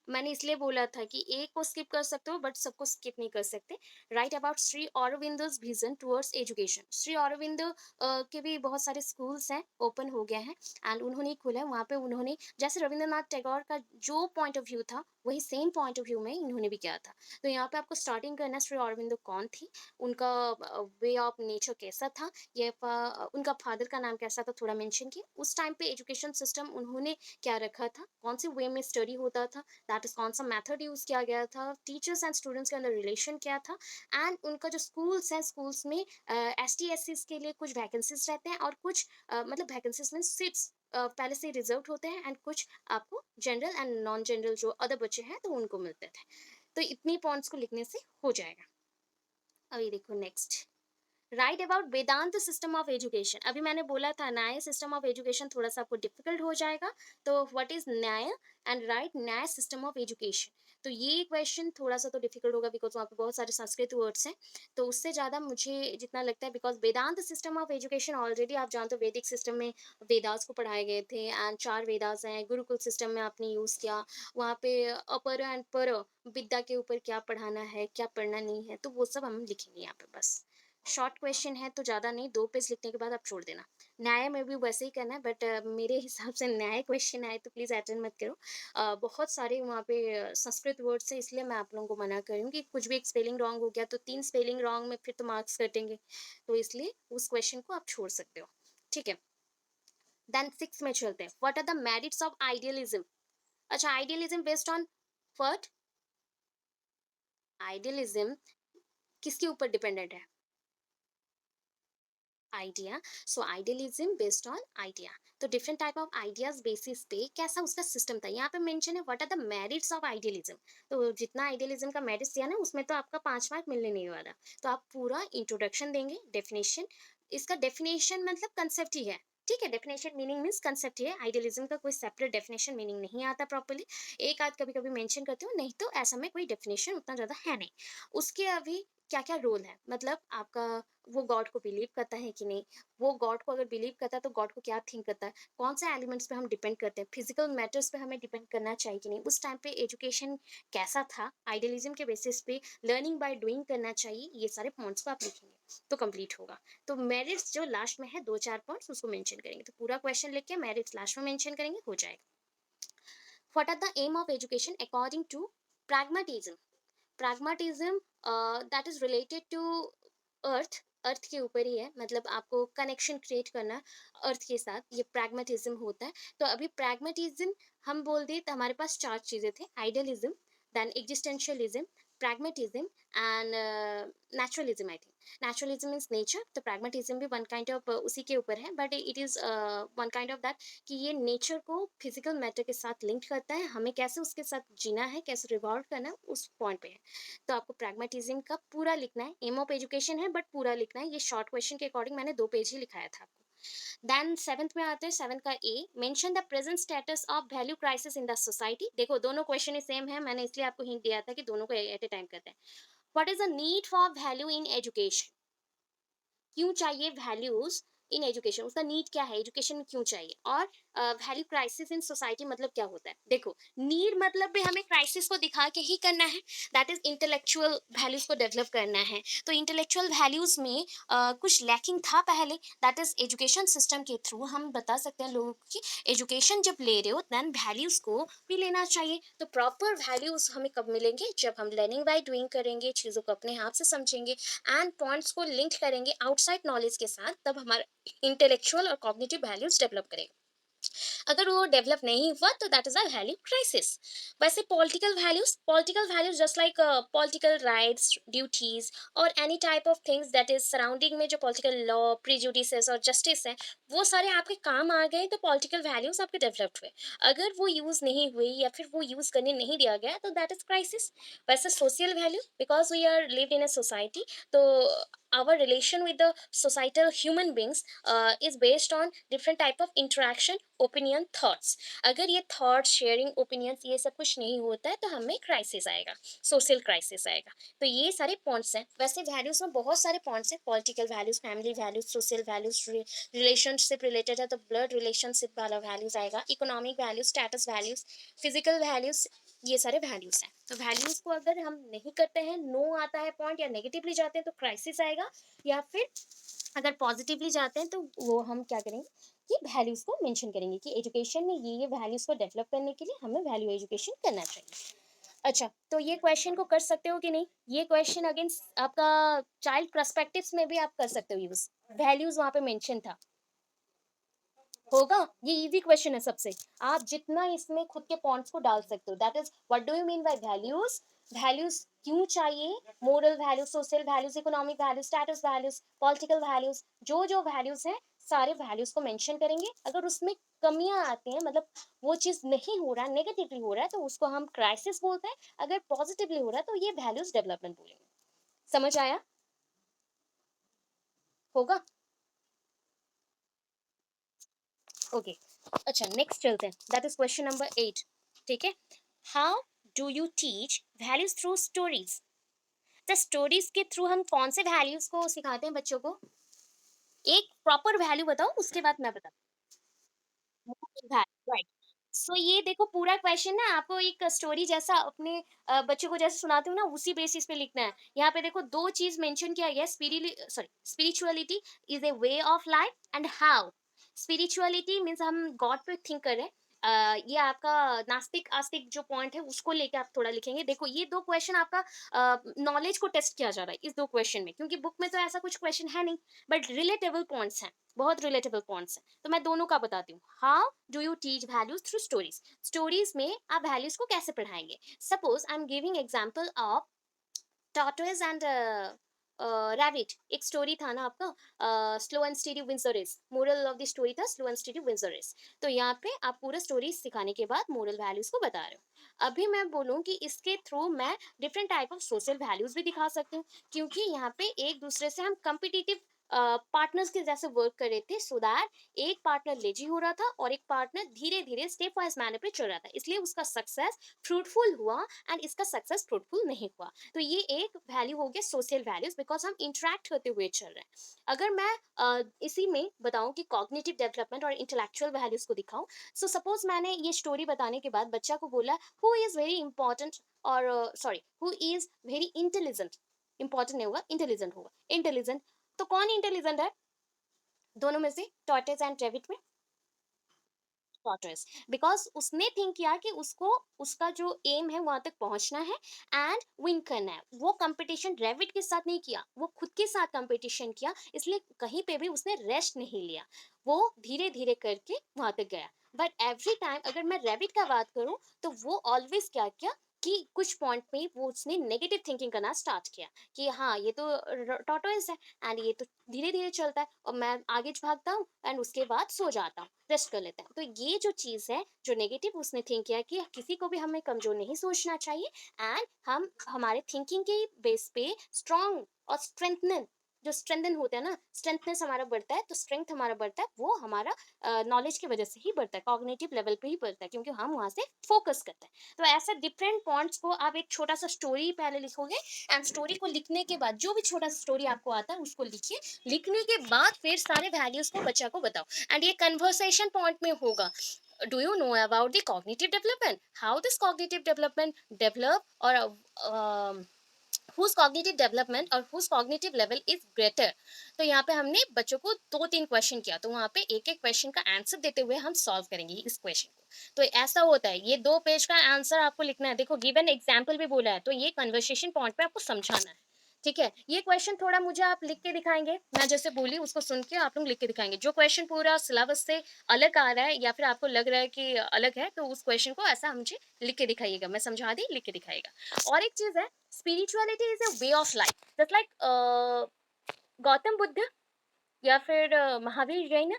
मैंने इसलिए बोला था कि एक को स्किप कर सकते हो बट सबको स्किप नहीं कर सकते। Right about Shri Aurobindo's vision towards education. Shri Aurobindo के भी बहुत सारे स्कूल्स हैं, ओपन हो गए हैं एंड उन्होंने ही खोला है। वहाँ पे उन्होंने जैसे रविंद्रनाथ टैगोर का जो पॉइंट ऑफ व्यू था वही सेम पॉइंट ऑफ व्यू में इन्होंने भी किया था। तो यहाँ पे आपको स्टार्टिंग करना, श्री अरविंदो कौन थी, उनका वे ऑफ नेचर कैसा था, उनका फादर का नाम कैसा था थोड़ा मेंशन किया। उस टाइम पे एजुकेशन सिस्टम उन्होंने क्या रखा था, कौन से वे में स्टडी होता था, दैट इज कौन सा मेथड यूज किया गया था, टीचर्स एंड स्टूडेंट्स के अंदर रिलेशन क्या था, एंड उनका जो स्कूल्स है, स्कूल्स में एस टी एस सी के लिए कुछ वैकेंसीज रहते हैं और कुछ मतलब वैकेंसीज में सीट्स पहले से रिजर्व होते हैं एंड कुछ आपको जनरल एंड नॉन जनरल जो अदर बच्चे हैं तो उनको मिलते थे। तो इतनी पॉइंट्स को लिखने से हो जाएगा। अभी देखो next, write about Vedanta system of education. अभी मैंने बोला था न्याय सिस्टम ऑफ एजुकेशन थोड़ा सा आपको डिफिकल्ट हो जाएगा, तो व्हाट इज न्याय एंड राइट न्याय सिस्टम ऑफ एजुकेशन। तो ये क्वेश्चन थोड़ा सा तो डिफिकल्ट होगा बिकॉज वहाँ पे बहुत सारे संस्कृत वर्ड्स हैं। तो उससे ज़्यादा मुझे जितना लगता है, because Vedanta system of education already आप जानते हो वैदिक सिस्टम में वेदास को पढ़ाए गए थे एंड 4 वेदास हैं, गुरुकुल सिस्टम में आपने यूज़ किया। वहाँ पे अपर एंड पर विद्या के ऊपर क्या पढ़ाना है, क्या पढ़ना नहीं है, तो वो सब हम लिखेंगे यहाँ पे। बस शॉर्ट क्वेश्चन है तो ज़्यादा नहीं, 2 पेज लिखने के बाद आप छोड़ देना। न्याय में भी वैसे ही करना है बट मेरे हिसाब से न्याय क्वेश्चन आए तो प्लीज़ अटेंड मत करो। बहुत सारे वहाँ पे संस्कृत वर्ड्स हैं, इसलिए मैं आप लोगों को मना कर रही हूँ कि कुछ भी एक स्पेलिंग रॉन्ग हो गया तो 3 स्पेलिंग रॉन्ग में फिर तो मार्क्स कटेंगे। तो इसलिए उस क्वेश्चन को आप छोड़ सकते हो। ठीक है? देन 6 में चलते हैं। What are the merits of idealism? अच्छा, idealism based on what? Idealism किसके ऊपर डिपेंडेंट है? Idea. So idealism based on idea. तो different type of ideas basis पे कैसा उसका सिस्टम था, यहाँ पे मेंशन है what are the merits of idealism. तो जितना आइडियलिज्म का मेरिट्स दिया ना उसमें तो आपका 5 मार्क मिलने नहीं वाला। तो आप पूरा इंट्रोडक्शन देंगे, डेफिनेशन। इसका डेफिनेशन मतलब कंसेप्ट ही है। ठीक है, डेफिनेशन मीनिंग मीन्स कंसेप्ट ही है। आइडियलिज्म का कोई सेपरेट डेफिनेशन मीनिंग नहीं आता प्रॉपर्ली। एक आध कभी कभी मेंशन करते हो, नहीं तो ऐसा में कोई डेफिनेशन उतना ज्यादा है नहीं। उसके अभी क्या क्या रोल है, मतलब आपका वो गॉड को बिलीव करता है कि नहीं, वो गॉड को अगर बिलीव करता है तो गॉड को क्या थिंक करता है, कौन से एलिमेंट्स पे हम डिपेंड करते हैं, फिजिकल मैटर्स पे हमें डिपेंड करना चाहिए कि नहीं, उस टाइम पे एजुकेशन कैसा था, आइडियलिज्म के बेसिस पे लर्निंग बाय डूइंग करना चाहिए, ये सारे पॉइंट्स को आप लिखेंगे तो कंप्लीट होगा। तो मेरिट्स जो लास्ट में है 2-4 पॉइंट्स उसको मेंशन करेंगे, तो पूरा क्वेश्चन लिख के मेरिट्स लास्ट में मेंशन करेंगे, हो जाएगा। What are the aim of education according to pragmatism? pragmatism that is related to अर्थ। अर्थ के ऊपर ही है, मतलब आपको कनेक्शन क्रिएट करना अर्थ के साथ, ये pragmatism होता है। तो अभी pragmatism हम बोल दें तो हमारे पास 4 चीजें थे, idealism, then existentialism, pragmatism and naturalism. I think naturalism means nature, तो pragmatism भी वन काइंड ऑफ उसी के ऊपर है but it is one kind of that कि ये नेचर को फिजिकल मैटर के साथ लिंक करता है, हमें कैसे उसके साथ जीना है, कैसे रिवॉल्व करना है, उस पॉइंट पे है। तो आपको प्रैग्मेटिज्म का पूरा लिखना है, एम ऑफ एजुकेशन है बट पूरा लिखना है। ये शॉर्ट क्वेश्चन के अकॉर्डिंग मैंने 2 पेज ही लिखाया था आपको। देन 7th में आते हैं, 7th का A, mention the present status of value crisis in the society. देखो दोनों क्वेश्चन ही सेम है, मैंने इसलिए आपको हिंट दिया था कि दोनों को एट ए टाइम करते हैं। What is the need for value in education? क्यों चाहिए वैल्यूज इन एजुकेशन, उसका नीड क्या है, एजुकेशन में क्यों चाहिए, और वैल्यू क्राइसिस इन सोसाइटी मतलब क्या होता है। देखो नीड मतलब भी हमें क्राइसिस को दिखा के ही करना है, दैट इज इंटेलेक्चुअल वैल्यूज को डेवलप करना है। तो इंटेलेक्चुअल वैल्यूज में कुछ लैकिंग था पहले, दैट इज एजुकेशन सिस्टम के थ्रू हम बता सकते हैं लोगों की एजुकेशन जब ले रहे हो देन वैल्यूज को भी लेना चाहिए। तो प्रॉपर वैल्यूज हमें कब मिलेंगे, जब हम लर्निंग बाय डूइंग करेंगे, चीज़ों को अपने हाथ से समझेंगे एंड पॉइंट्स को लिंक करेंगे आउटसाइड नॉलेज के साथ, तब हमारा इंटेलेक्चुअल और कॉग्निटिव वैल्यूज डेवलप करेगा। अगर वो डेवलप नहीं हुआ तो that is a value crisis. वैसे political values just like political rights, duties और any type of things that is surrounding में जो पॉलिटिकल लॉ, प्रीजुडिसेस और जस्टिस है, वो सारे आपके काम आ गए तो पॉलिटिकल वैल्यूज आपके डेवलप हुए। अगर वो यूज नहीं हुई या फिर वो यूज करने नहीं दिया गया तो दैट इज क्राइसिस। वैसे social value, because we are lived in a society, तो our relation with the societal human beings is based on different type of interaction, opinion, thoughts. अगर ये थॉट्स शेयरिंग ओपिनियंस ये सब कुछ नहीं होता है तो हमें क्राइसिस आएगा, सोशल क्राइसिस आएगा। तो ये सारे पॉइंट्स हैं। वैसे वैल्यूज में बहुत सारे पॉइंट्स हैं, political values, family values, social values, relationship related है तो ब्लड रिलेशनशिप वाला वैल्यूज आएगा, economic values, status values, physical values, ये सारे वैल्यूज हैं। तो वैल्यूज को अगर हम नहीं करते हैं, नो आता है पॉइंट या नेगेटिवली जाते हैं तो क्राइसिस आएगा, या फिर अगर पॉजिटिवली जाते हैं तो वो हम क्या करेंगे कि वैल्यूज को मेंशन करेंगे कि एजुकेशन में ये वैल्यूज को डेवलप करने के लिए हमें वैल्यू एजुकेशन करना चाहिए। अच्छा, तो ये क्वेश्चन को कर सकते हो कि नहीं? ये क्वेश्चन अगेंस्ट आपका चाइल्ड पर्सपेक्टिव्स में भी आप कर सकते हो यूज। वैल्यूज वहां पे मेंशन था, होगा। ये इजी क्वेश्चन है सबसे। आप जितना इसमें खुद के पॉइंट्स को डाल सकते हो, that is what do you mean by values. Values क्यों चाहिए? Moral values, social values, economic values, status values, political values, जो जो वैल्यूज हैं सारे वैल्यूज को मेंशन करेंगे। अगर उसमें कमियां आती हैं, मतलब वो चीज नहीं हो रहा, नेगेटिवली हो रहा है, तो उसको हम क्राइसिस बोलते हैं। अगर पॉजिटिवली हो रहा है तो ये वैल्यूज डेवलपमेंट बोलेंगे। समझ आया? होगा। ओके। अच्छा, नेक्स्ट चलते हैं, दैट इज क्वेश्चन नंबर 8। ठीक है। How do you teach values through stories. तो स्टोरीज के थ्रू हम कौन से वैल्यूज को सिखाते हैं बच्चों को? एक प्रॉपर वैल्यू बताओ, उसके बाद मैं बताऊँ। राइट। सो ये देखो, पूरा क्वेश्चन ना आपको एक स्टोरी जैसा अपने बच्चों को जैसे सुनाती हूँ ना, उसी बेसिस पे लिखना है। यहाँ पे देखो दो चीज मेंशन किया गया, spirituality is a way of life, and how. Spirituality means हम गॉड पे थिंक कर रहे हैं। ये आपका नास्तिक आस्तिक जो पॉइंट है उसको लेके आप थोड़ा लिखेंगे। देखो ये दो क्वेश्चन आपका नॉलेज को टेस्ट किया जा रहा है इस दो क्वेश्चन में, क्योंकि बुक में तो ऐसा कुछ क्वेश्चन है नहीं, बट रिलेटेबल पॉइंट्स हैं, बहुत रिलेटेबल पॉइंट्स हैं। तो मैं दोनों का बताती हूँ। How do you teach values through stories. Stories में आप वैल्यूज को कैसे पढ़ाएंगे? Suppose I am giving example of tortoise and rabbit. एक स्टोरी था ना आपका, slow and steady wins the race. Moral of the story था slow and steady wins the race. तो यहाँ पे आप पूरा स्टोरी सिखाने के बाद मोरल वैल्यूज को बता रहे हो। अभी मैं बोलूँ कि इसके थ्रू मैं different type of social values भी दिखा सकती हूँ, क्योंकि यहाँ पे एक दूसरे से हम कम्पिटिटिव पार्टनर्स के जैसे वर्क कर रहे थे, सो दैट एक पार्टनर लेजी हो रहा था और एक पार्टनर धीरे धीरे स्टेप वाइज मैनर पे चल रहा था, इसलिए उसका सक्सेस फ्रूटफुल हुआ एंड इसका सक्सेस फ्रूटफुल नहीं हुआ। तो ये एक वैल्यू हो गया सोशल वैल्यूज, बिकॉज हम इंटरेक्ट करते हुए चल रहे हैं। अगर मैं इसी में बताऊं कि कॉग्निटिव डेवलपमेंट और इंटेलेक्चुअल वैल्यूज को दिखाऊं, सो सपोज मैंने ये स्टोरी बताने के बाद बच्चा को बोला हु इज वेरी इंपॉर्टेंट, और sorry who is very intelligent. Important नहीं होगा, इंटेलिजेंट होगा। इंटेलिजेंट, तो कौन इंटेलिजेंट है दोनों में से, टॉर्टोइज एंड रैबिट में? टॉर्टोइज। बिकॉज उसने थिंक किया कि उसको उसका जो एम है वहां तक पहुंचना है एंड विन करना है। वो कंपटीशन रैबिट के साथ नहीं किया, वो खुद के साथ कंपटीशन किया, इसलिए कहीं पे भी उसने रेस्ट नहीं लिया। वो धीरे धीरे करके वहां तक गया। बट एवरी टाइम अगर मैं रैबिट का बात करूं, तो वो ऑलवेज क्या किया कि कुछ पॉइंट पे वो उसने नेगेटिव थिंकिंग करना स्टार्ट किया कि हाँ ये तो टॉर्टोइज है एंड ये तो धीरे धीरे चलता है और मैं आगे भागता हूँ एंड उसके बाद सो जाता हूँ, रेस्ट कर लेते हैं। तो ये जो चीज है जो नेगेटिव उसने थिंक किया कि किसी को भी हमें कमजोर नहीं सोचना चाहिए, एंड हम हमारे थिंकिंग के बेस पे स्ट्रांग और स्ट्रेंथन, जो स्ट्रेंथन होता है ना, स्ट्रेंथनेस हमारा बढ़ता है, तो स्ट्रेंथ हमारा बढ़ता है, वो हमारा नॉलेज की वजह से ही बढ़ता है, कॉग्निटिव लेवल पे ही बढ़ता है, क्योंकि हम वहां से फोकस करते हैं। तो ऐसे डिफरेंट पॉइंट्स को आप एक छोटा सा स्टोरी पहले लिखोगे, एंड स्टोरी को लिखने के बाद जो भी छोटा सा स्टोरी आपको आता है उसको लिखिए। लिखने के बाद फिर सारे वैल्यूज को बच्चा को बताओ, एंड ये कन्वर्सेशन पॉइंट में होगा। Do you know about the cognitive development? How this cognitive development develop, or whose cognitive development और whose cognitive level is greater? तो यहाँ पे हमने बच्चों को दो तीन क्वेश्चन किया, तो वहाँ पे एक एक क्वेश्चन का आंसर देते हुए हम सॉल्व करेंगे इस क्वेश्चन को। तो ऐसा होता है, ये 2 पेज का आंसर आपको लिखना है। देखो गिवन एग्जाम्पल भी बोला है, तो ये कन्वर्सेशन पॉइंट पे आपको समझाना है। ठीक है। ये क्वेश्चन थोड़ा मुझे आप लिख के दिखाएंगे, मैं जैसे बोली उसको सुन के आप लोग लिख के दिखाएंगे। जो क्वेश्चन पूरा सिलेबस से अलग आ रहा है या फिर आपको लग रहा है कि अलग है, तो उस क्वेश्चन को ऐसा मुझे लिख के दिखाइएगा। मैं समझा दी, लिख के दिखाइएगा। और एक चीज है, spirituality is a way of life, just like Gautam Buddha या फिर महावीर जैन।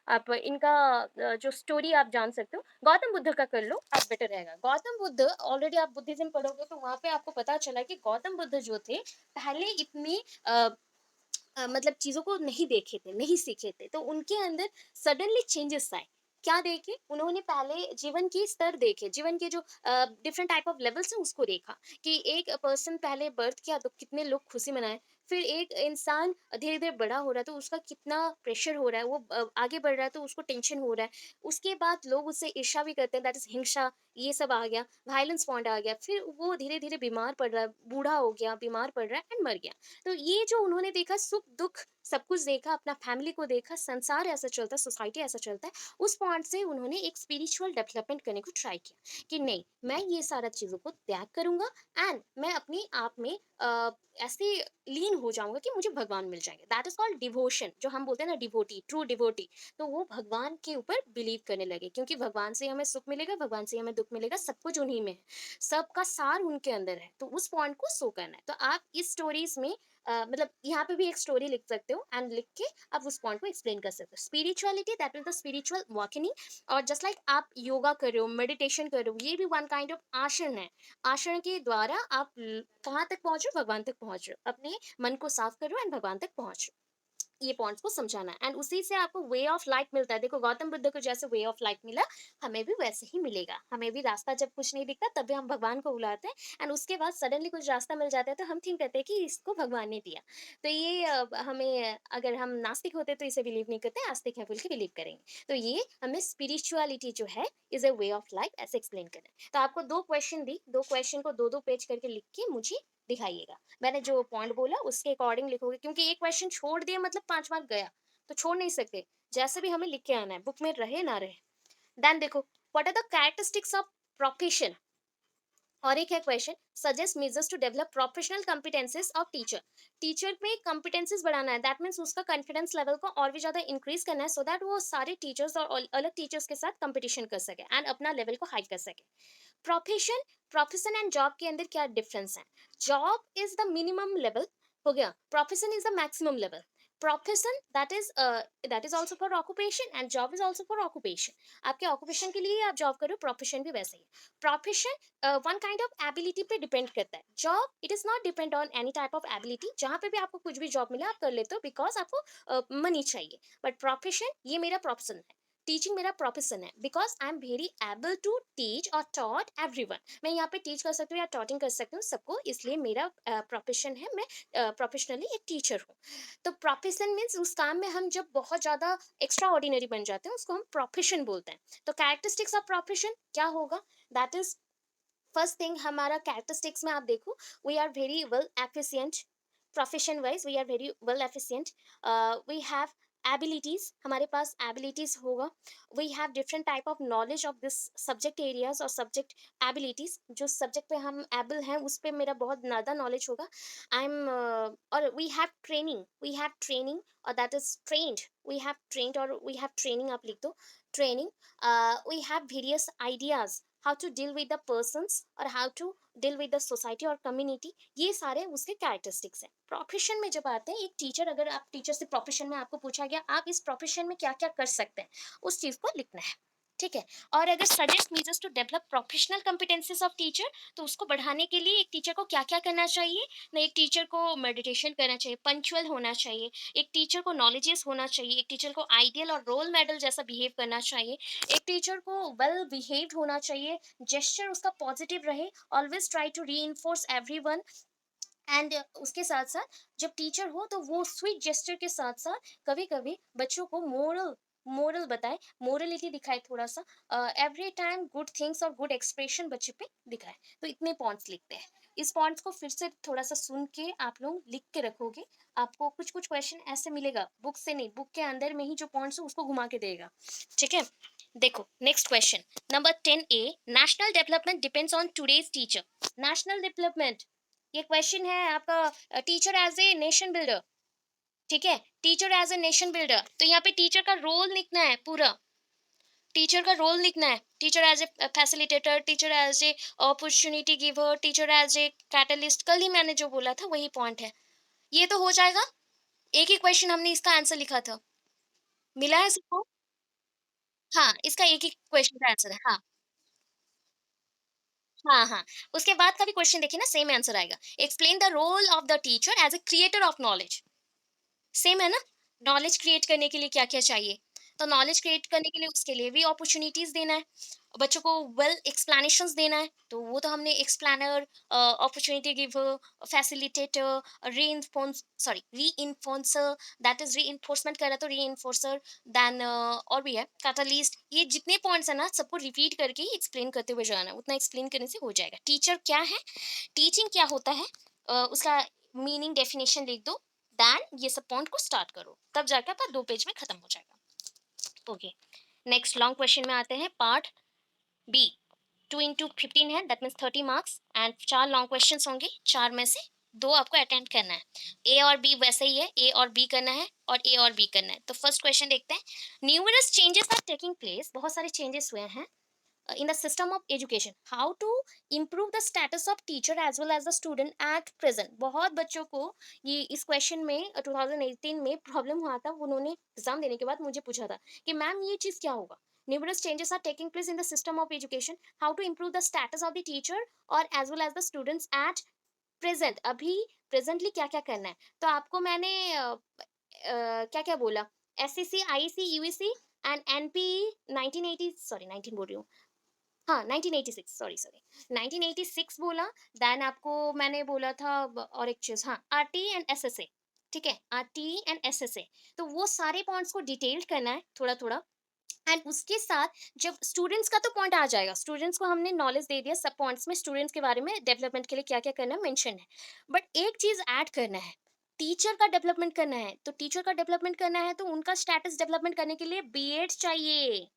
आप इनका जो स्टोरी आप जान सकते हो, गौतम बुद्ध का कर लो आप, बेटर रहेगा। गौतम बुद्ध, ऑलरेडी आप बुद्धिज्म पढ़ोगे तो वहां पे आपको पता चला कि गौतम बुद्ध जो थे पहले इतनी मतलब चीजों को नहीं देखे थे, नहीं सीखे थे, तो उनके अंदर सडनली चेंजेस आए। क्या देखे उन्होंने? पहले जीवन के स्तर देखे, जीवन के जो डिफरेंट टाइप ऑफ लेवल्स हैं उसको देखा कि एक पर्सन पहले बर्थ किया तो कितने लोग खुशी मनाए, फिर एक इंसान धीरे-धीरे बड़ा हो रहा है तो उसका कितना प्रेशर हो रहा है, वो आगे बढ़ रहा है तो उसको टेंशन हो रहा है। उसके बाद लोग उससे ईर्ष्या भी करते हैं, दैट इज़ हिंसा, ये सब आ गया, वायलेंस पॉइंट आ गया। फिर वो धीरे-धीरे बीमार पड़ रहा है, बूढ़ा हो गया, बीमार पड़ रहा है एंड मर गया। तो ये जो उन्होंने देखा सुख-दुःख सब कुछ देखा, अपना फैमिली को देखा, संसार ऐसा चलता है, सोसाइटी ऐसा चलता है, उस पॉइंट से उन्होंने एक स्पिरिचुअल डेवलपमेंट करने को ट्राई किया कि नहीं, मैं ये सारा चीज़ों को त्याग करूँगा एंड मैं अपने आप में ऐसे लीन हो जाऊँगा कि मुझे भगवान मिल जाएँगे। दैट इज़ कॉल्ड डिवोशन, जो हम बोलते हैं ना डिवोटी, ट्रू डिवोटी। तो वो भगवान के ऊपर बिलीव करने लगे क्योंकि भगवान से हमें सुख मिलेगा, भगवान से हमें दुःख मिलेगा, सब कुछ उन्हीं में है। सबका सार उनके अंदर है, तो उस पॉइंट को शो करना है। तो आप इस स्टोरीज़ में मतलब यहाँ पे भी एक स्टोरी लिख सकते हो एंड लिख के आप उस पॉइंट को एक्सप्लेन कर सकते हो। Spirituality that is the spiritual awakening. और जस्ट लाइक आप योगा कर रहे हो, मेडिटेशन कर रहे हो, ये भी वन काइंड ऑफ आसन है। आसन के द्वारा आप कहाँ तक पहुँच रहे हो? भगवान तक पहुँच रहे हो। अपने मन को साफ कर रहे हो एंड भगवान तक पहुँच रहे हो। ये पॉइंट्स को समझाना है एंड उसी से आपको वे ऑफ लाइफ मिलता है। देखो गौतम बुद्ध को जैसे वे ऑफ लाइफ मिला, हमें भी वैसे ही मिलेगा। हमें भी रास्ता जब कुछ नहीं दिखता तब भी हम भगवान को बुलाते हैं एंड उसके बाद सडनली कुछ रास्ता मिल जाता है तो हम थिंक करते हैं कि इसको भगवान ने दिया। तो ये हमें अगर हम नास्तिक होते तो इसे बिलीव नहीं करते, आस्तिक हैं बोल के बिलीव करेंगे। तो ये हमें स्पिरिचुअलिटी जो है is a way of life ऐसे एक्सप्लेन करना है। तो आपको 2 क्वेश्चन दी, 2 क्वेश्चन को 2-2 पेज करके लिख के मुझे दिखाइएगा। मैंने जो पॉइंट बोला उसके अकॉर्डिंग लिखोगे क्योंकि एक क्वेश्चन छोड़ दिया मतलब 5 मार्क गया, तो छोड़ नहीं सकते। जैसे भी हमें लिख के आना है, बुक में रहे ना रहे। देन देखो, what are the characteristics of profession. और एक है question, suggest measures to develop professional competencies of teacher. Teacher में कॉम्पिटेंसीज बढ़ाना है, दैट मीन्स उसका कॉन्फिडेंस लेवल को और भी ज्यादा इंक्रीज करना है सो दैट वो सारे टीचर्स और अलग टीचर्स के साथ कंपटीशन कर सके एंड अपना लेवल को हाई कर सके। प्रोफेशन, प्रोफेशन एंड जॉब के अंदर क्या डिफरेंस है? Job is the minimum level हो गया, profession is the maximum level. Profession that is also for occupation and job is also for occupation. आपके ऑक्यूपेशन के लिए आप जॉब करो, प्रोफेशन भी वैसे ही। Profession one kind of ability पे डिपेंड करता है, job it is not depend on any type of ability. जहां पे भी आपको कुछ भी जॉब मिले आप कर लेते हो बिकॉज आपको मनी चाहिए। बट प्रोफेशन, ये मेरा प्रोफेशन है, टीचिंग मेरा प्रोफेशन है because I am very able to teach और टॉट एवरीवन। मैं यहाँ पे टीच कर सकती हूँ या टॉटिंग कर सकती हूँ सबको, इसलिए मेरा प्रोफेशन है, मैं प्रोफेशनली एक टीचर हूँ। तो प्रोफेशन मीन्स उस काम में हम जब बहुत ज्यादा एक्स्ट्रा ऑर्डिनरी बन जाते हैं उसको हम प्रोफेशन बोलते हैं। तो कैरेक्टरिस्टिक्स ऑफ प्रोफेशन क्या होगा? दैट इज फर्स्ट थिंग, हमारा कैरेक्टरिस्टिक्स में आप देखो, we are very well efficient. Profession wise we are very well efficient. We have abilities, हमारे पास एबिलिटीज होगा। We have different type of knowledge of this subject areas और subject abilities. जो subject पे हम एबल हैं उस पे मेरा बहुत ज़्यादा नॉलेज होगा। आई एम और we have training, we have training और that is trained. We have trained और वी हैव ट्रेनिंग, आप लिख दो training. we have various ideas how to deal with the persons और how to deal with the society और community। ये सारे उसके कैरेक्टरिस्टिक्स हैं। प्रोफेशन में जब आते हैं, एक टीचर, अगर आप टीचर से प्रोफेशन में आपको पूछा गया आप इस प्रोफेशन में क्या क्या कर सकते हैं, उस चीज को लिखना है। ठीक है। और अगर suggest measures to develop professional competencies of teacher, तो उसको बढ़ाने के लिए एक टीचर को क्या क्या करना चाहिए ना? एक टीचर को मेडिटेशन करना चाहिए, पंचुअल होना चाहिए, एक टीचर को नॉलेजेस होना चाहिए, एक टीचर को आइडियल और रोल मॉडल जैसा बिहेव करना चाहिए, एक टीचर को वेल बिहेव्ड होना चाहिए, जेस्चर उसका पॉजिटिव रहे, always try to reinforce everyone. And उसके साथ साथ जब टीचर हो तो वो स्वीट जेस्चर के साथ साथ कभी कभी बच्चों को मोरल मोरल बताए, मोरलिटी दिखाए थोड़ा सा, एवरी टाइम गुड थिंग्स और गुड एक्सप्रेशन बच्चे पे दिखाए। तो इतने पॉइंट्स लिखते हैं। इस पॉइंट्स को फिर से थोड़ा सा सुन के आप लोग लिख के रखोगे, आपको कुछ कुछ क्वेश्चन ऐसे मिलेगा, बुक से नहीं, बुक के अंदर में ही जो पॉइंट्स है उसको घुमा के देगा। ठीक है। देखो next question number 10A, national development depends on today's teacher. National development, ये क्वेश्चन है आपका, teacher as a nation builder. ठीक है, teacher as a nation builder, तो यहाँ पे टीचर का रोल लिखना है पूरा। टीचर का रोल लिखना है, teacher as a facilitator, teacher as a opportunity giver, teacher as a catalyst. कल ही मैंने जो बोला था वही पॉइंट है। ये तो हो जाएगा। एक ही क्वेश्चन हमने इसका आंसर लिखा था, मिला है सबको? हाँ, इसका एक ही क्वेश्चन का आंसर है। हाँ हाँ हाँ। उसके बाद का भी क्वेश्चन देखिए ना, सेम आंसर आएगा। Explain the role of the teacher as a creator of knowledge. Same है ना? नॉलेज क्रिएट करने के लिए क्या-क्या चाहिए? तो नॉलेज क्रिएट करने के लिए उसके लिए भी अपॉर्चुनिटीज़ देना है। बच्चों को वेल एक्सप्लेनेशंस देना है, तो वो तो हमने explainer, opportunity giver, facilitator, reinforcer, that is reinforcement कर रहा है तो रीइन्फोर्सर, देन और भी है कैटलिस्ट। ये जितने पॉइंट्स हैं ना, सबको रिपीट करके ही एक्सप्लेन करते हुए जाना है, उतना एक्सप्लेन करने से हो जाएगा। टीचर क्या है, टीचिंग क्या होता है, उसका मीनिंग डेफिनेशन लिख दो, देन ये सब पॉइंट को स्टार्ट करो, तब जाके आपका 2 पेज में खत्म हो जाएगा। ओके, नेक्स्ट लॉन्ग क्वेश्चन में आते हैं, पार्ट बी। 2 इंटू 15 है, that means 30 marks, and 4 long question होंगे, 4 में से 2 आपको अटेम्प्ट करना है। ए और बी वैसे ही है, ए और बी करना है और ए और बी करना है। तो फर्स्ट क्वेश्चन देखते हैं, numerous changes are taking place, बहुत सारे चेंजेस हुए हैं in the system of education, how to improve the status of teacher as well as the student at present। बहुत बच्चों को ये इस क्वेश्चन में 2018 में प्रॉब्लम हुआ था, उन्होंने एग्जाम देने के बाद मुझे पूछा था कि मैम ये चीज क्या होगा, numerous changes are taking place in the system of education, how to improve the status of the teacher or as well as the students at present। अभी प्रेजेंटली क्या क्या करना है, तो आपको मैंने क्या क्या बोला, S C C, I C, UEC and NP 1980, sorry 19 बोल रही हूँ, हाँ, 1986, सॉरी, सॉरी, 1986 बोला। देन आपको मैंने बोला था और एक चीज़, हाँ, आरटी एंड एसएसए, ठीक है? आरटी एंड एसएसए, तो वो सारे पॉइंट्स को डिटेल्ड करना है थोड़ा-थोड़ा। एंड उसके साथ जब स्टूडेंट्स का तो पॉइंट आ जाएगा, स्टूडेंट्स को हमने नॉलेज दे दिया, सब पॉइंट्स में स्टूडेंट्स के बारे में डेवलपमेंट के लिए क्या-क्या करना है मेंशन है। बट एक चीज़ ऐड करना है, टीचर का डेवलपमेंट करना है, तो टीचर का डेवलपमेंट करना है तो उनका स्टेटस डेवलपमेंट करने के लिए बीएड चाहिए।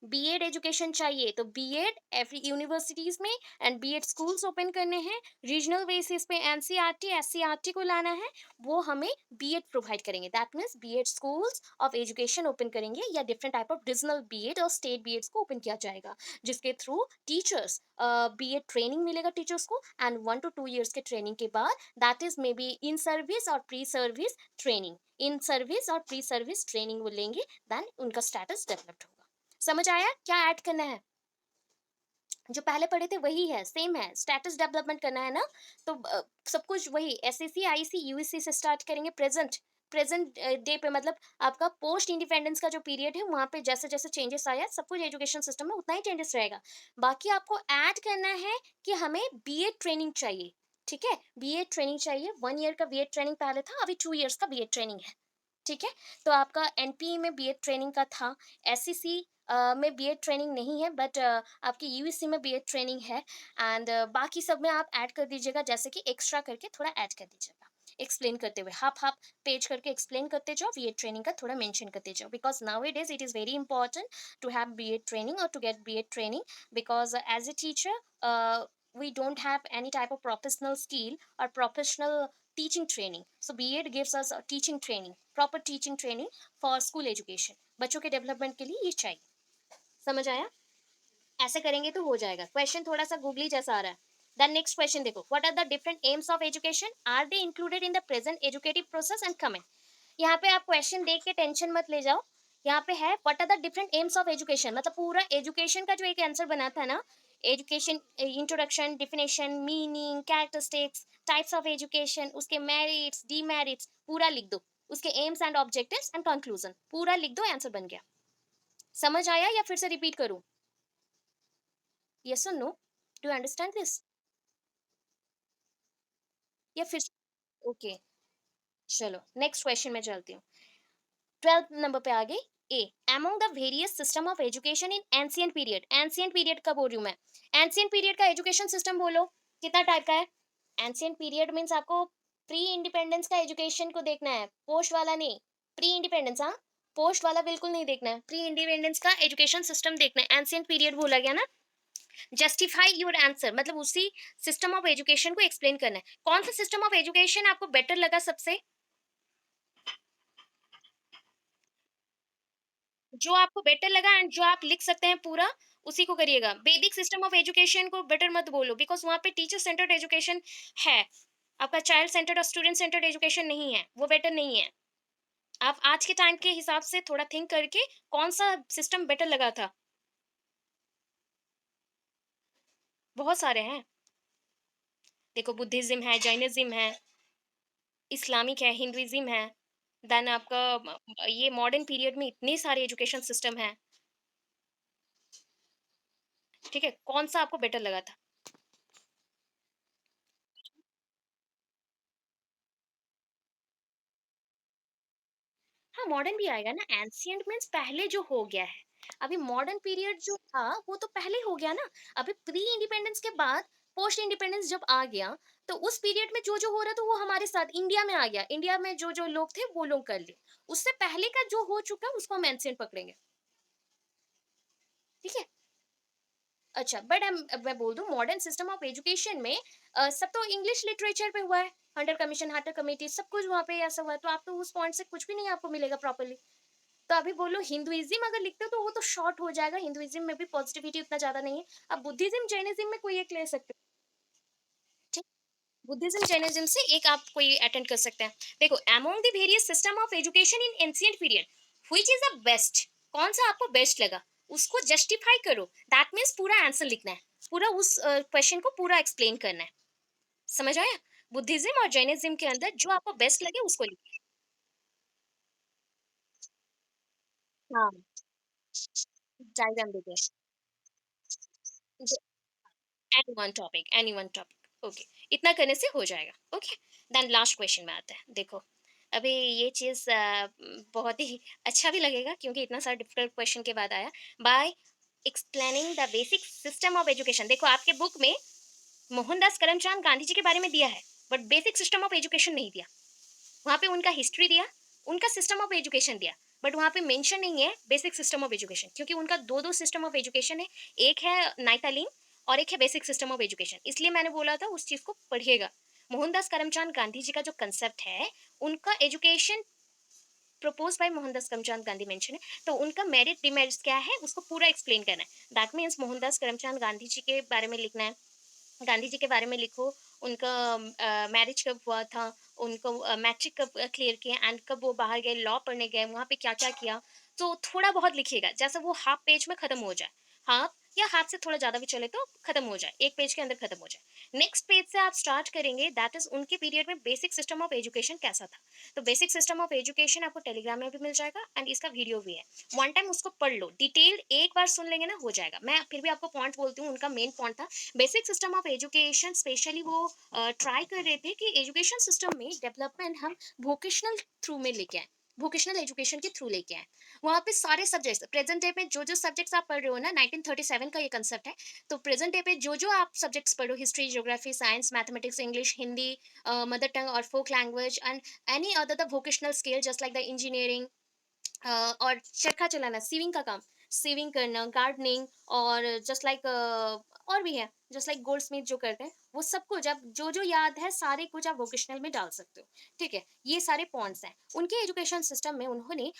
बीएड एजुकेशन चाहिए, तो बीएड एवरी यूनिवर्सिटीज में एंड बीएड स्कूल्स ओपन करने हैं, रीजनल बेसिस पे एनसीईआरटी एससीईआरटी को लाना है, वो हमें बीएड प्रोवाइड करेंगे, that means B Ed schools of education open करेंगे, या different type of regional B Ed और स्टेट बीएड को ओपन किया जाएगा, जिसके थ्रू टीचर्स बीएड ट्रेनिंग मिलेगा टीचर्स को, एंड 1 to 2 years के ट्रेनिंग के बाद, that is may be in service और pre service training, in service और प्री सर्विस ट्रेनिंग वो लेंगे, देन उनका स्टेटस डेवलप्ड होगा। समझ आया क्या ऐड करना है? जो पहले पढ़े थे वही है, सेम है, स्टेटस डेवलपमेंट करना है ना, तो सब कुछ वही एसएससी, आईसी, यूएससी से स्टार्ट करेंगे। प्रेजेंट प्रेजेंट डे पे, मतलब आपका पोस्ट इंडिपेंडेंस का जो पीरियड है, वहां पे जैसे जैसे चेंजेस आया, सब कुछ एजुकेशन सिस्टम में उतना ही चेंजेस रहेगा। बाकी आपको ऐड करना है कि हमें बीएड ट्रेनिंग चाहिए, ठीक है? बीएड ट्रेनिंग चाहिए, 1 year का बीएड ट्रेनिंग पहले था, अभी 2 years का बीएड ट्रेनिंग है, ठीक है? तो आपका एनपीई में बीएड ट्रेनिंग का था, एससीसी में बीएड ट्रेनिंग नहीं है, बट आपकी यूईसी में बीएड ट्रेनिंग है, एंड बाकी सब में आप ऐड कर दीजिएगा, जैसे कि एक्स्ट्रा करके थोड़ा ऐड कर दीजिएगा, एक्सप्लेन करते हुए हाफ हाफ पेज करके एक्सप्लेन करते जाओ, बीएड ट्रेनिंग का थोड़ा मेंशन करते जाओ, because now it is very important to have BEd training और to get BEd training, because as a teacher we don't have any type of professional skill or professional teaching training, so BEd gives us a teaching training, proper teaching training for school education, बच्चों के development के लिए ये चाहिए। समझ आया? ऐसे करेंगे तो हो जाएगा। क्वेश्चन थोड़ा सा गूगली जैसा आ रहा है। देन नेक्स्ट क्वेश्चन देखो, what are the different aims of education, are they included in the present educative process and comment. यहाँ पे आप क्वेश्चन देख के टेंशन मत ले जाओ, यहाँ पे है what are the different aims of education, मतलब पूरा एजुकेशन का जो एक आंसर बना था ना, education introduction, definition, meaning, characteristics, types of education, उसके मेरिट्स, डीमेरिट्स, पूरा लिख दो, उसके AIIMS and objectives and conclusion पूरा लिख दो, आंसर बन गया। समझ आया या फिर से रिपीट करूं? यस और no? Do you understand this? या फिर ओके, चलो नेक्स्ट क्वेश्चन में चलती हूँ। 12th नंबर पे आ गई, ए, among the various system of education in ancient period, ancient period का बोल रही हूँ मैं, ancient period का एजुकेशन सिस्टम बोलो, कितना टाइप का है? एंशियंट पीरियड मीन्स आपको प्री इंडिपेंडेंस का एजुकेशन को देखना है, पोस्ट वाला नहीं। प्री इंडिपेंडेंस, हाँ, पोस्ट वाला बिल्कुल नहीं देखना है, प्री इंडिपेंडेंस का एजुकेशन सिस्टम देखना है। एंशियंट पीरियड बोला गया ना, जस्टिफाई योर आंसर, मतलब उसी सिस्टम ऑफ एजुकेशन को एक्सप्लेन करना है। कौन सा सिस्टम ऑफ एजुकेशन आपको बेटर लगा सबसे, जो आपको बेटर लगा एंड जो आप लिख सकते हैं पूरा, उसी को करिएगा। वैदिक सिस्टम ऑफ एजुकेशन को बेटर मत बोलो, बिकॉज वहां पे टीचर सेंटर्ड एजुकेशन है, आपका चाइल्ड सेंटर्ड और स्टूडेंट सेंटर्ड एजुकेशन नहीं है, वो बेटर नहीं है। आप आज के टाइम के हिसाब से थोड़ा थिंक करके कौन सा सिस्टम बेटर लगा था, बहुत सारे हैं। देखो, बुद्धिज्म है, जैनिज्म है, इस्लामिक है, हिंदुइज्म है, देन आपका ये मॉडर्न पीरियड में इतने सारे एजुकेशन सिस्टम हैं, ठीक है? कौन-सा आपको बेटर लगा था? हाँ, मॉडर्न भी आएगा ना, एंशिएंट मीन्स पहले जो हो गया है। अभी मॉडर्न पीरियड जो था, वो तो पहले हो गया ना। अभी प्री इंडिपेंडेंस के बाद पोस्ट इंडिपेंडेंस जब आ गया, तो उस पीरियड में जो-जो हो रहा था वो हमारे साथ इंडिया में आ गया। इंडिया में जो-जो लोग थे वो लोग कर लिए। उससे पहले का जो हो चुका है उसको हम एंशिएंट पकड़ेंगे, ठीक है? अच्छा, बट मैं बोल दूं मॉडर्न सिस्टम ऑफ एजुकेशन में सब तो इंग्लिश लिटरेचर पे हुआ है। हंटर कमीशन, हार्टर कमेटी, सब कुछ वहाँ पे ऐसा हुआ है, तो आप तो उस पॉइंट से कुछ भी नहीं आपको मिलेगा प्रॉपर्ली। तो अभी बोलो हिंदुइज्म अगर लिखते हो तो वो तो शॉर्ट हो जाएगा, हिंदुइज्म में भी पॉजिटिविटी उतना ज्यादा नहीं है। अब बुद्धिज्म जैनिज्म में कोई एक ले सकते हो, ठीक। बुद्धिज्म जैनिज्म से एक आप कोई अटेंड कर सकते हैं। देखो, among the various system of education in ancient period which is the best, कौन सा आपको बेस्ट लगा, उसको जस्टिफाई करो। दैट मीन्स पूरा आंसर लिखना है, पूरा उस क्वेश्चन को पूरा एक्सप्लेन करना है। समझ आया? बुद्धिज्म और जैनिज्म के अंदर जो आपको बेस्ट लगे उसको लिखिए। हाँ, डायग्राम देते हैं। Any one topic, okay. इतना करने से हो जाएगा, ओके। देन लास्ट क्वेश्चन में आते हैं। देखो, अभी ये चीज बहुत ही अच्छा भी लगेगा क्योंकि इतना सारा डिफिकल्ट क्वेश्चन के बाद आया। By explaining the basic system of education, देखो आपके बुक में मोहनदास करमचंद गांधी जी के बारे में दिया है, but basic system of education नहीं दिया। वहाँ पे उनका हिस्ट्री दिया, उनका सिस्टम ऑफ एजुकेशन दिया, बट वहाँ पे मेंशन नहीं है बेसिक सिस्टम ऑफ एजुकेशन, क्योंकि उनका दो-दो सिस्टम ऑफ एजुकेशन है। एक है नाइतालीन और एक है बेसिक सिस्टम ऑफ एजुकेशन। इसलिए मैंने बोला था उस चीज़ को पढ़िएगा। मोहनदास करमचंद गांधी जी का जो कांसेप्ट है, उनका education proposed by Mohandas Karamchand Gandhi mention है, तो उनका मेरिट डिमेरिट्स क्या है उसको पूरा एक्सप्लेन करना है। दैट मीन्स मोहनदास करमचंद गांधी जी के बारे में लिखना है, गांधी जी के बारे में लिखो, उनका मैरिज कब हुआ था, उनको मैट्रिक कब क्लियर किया एंड कब वो बाहर गए, लॉ पढ़ने गए, वहाँ पे क्या-क्या किया। तो थोड़ा बहुत लिखिएगा, जैसे वो हाफ पेज में खत्म हो जाए। हाफ या हाफ से थोड़ा ज़्यादा भी चले तो खत्म हो जाए, 1 पेज के अंदर खत्म हो जाए। नेक्स्ट पेज से आप स्टार्ट करेंगे, दैट इज़ उनके पीरियड में बेसिक सिस्टम ऑफ एजुकेशन कैसा था। तो बेसिक सिस्टम ऑफ एजुकेशन आपको टेलीग्राम में भी मिल जाएगा एंड इसका वीडियो भी है। वन टाइम उसको पढ़ लो, डिटेल्ड एक बार सुन लेंगे ना हो जाएगा। मैं फिर भी आपको पॉइंट बोलती हूँ, उनका मेन पॉइंट था basic system of education. Specially वो ट्राई कर रहे थे कि एजुकेशन सिस्टम में डेवलपमेंट हम वोकेशनल थ्रू में लेके आए, वोकेशनल एजुकेशन के थ्रू लेके आए। वहाँ पे सारे सब्जेक्ट्स प्रेजेंट डे में जो जो सब्जेक्ट्स आप पढ़ रहे हो ना, 1937 का ये कंसेप्ट है। तो प्रेजेंट डे पे जो जो आप सब्जेक्ट्स पढ़ो, history, geography, science, mathematics, English, Hindi, mother tongue और folk language and any other the vocational skill just like the engineering, और चरखा चलाना, सीविंग का काम, सीविंग करना, गार्डनिंग, और जस्ट लाइक और भी है, जस्ट लाइक गोल्ड स्मिथ जो करते हैं, वो सब कुछ आप जो जो याद है सारे कुछ आप वोकेशनल में डाल सकते हो। ठीक है, ये सारे पॉइंट्स हैं उनके एजुकेशन सिस्टम में। उन्होंने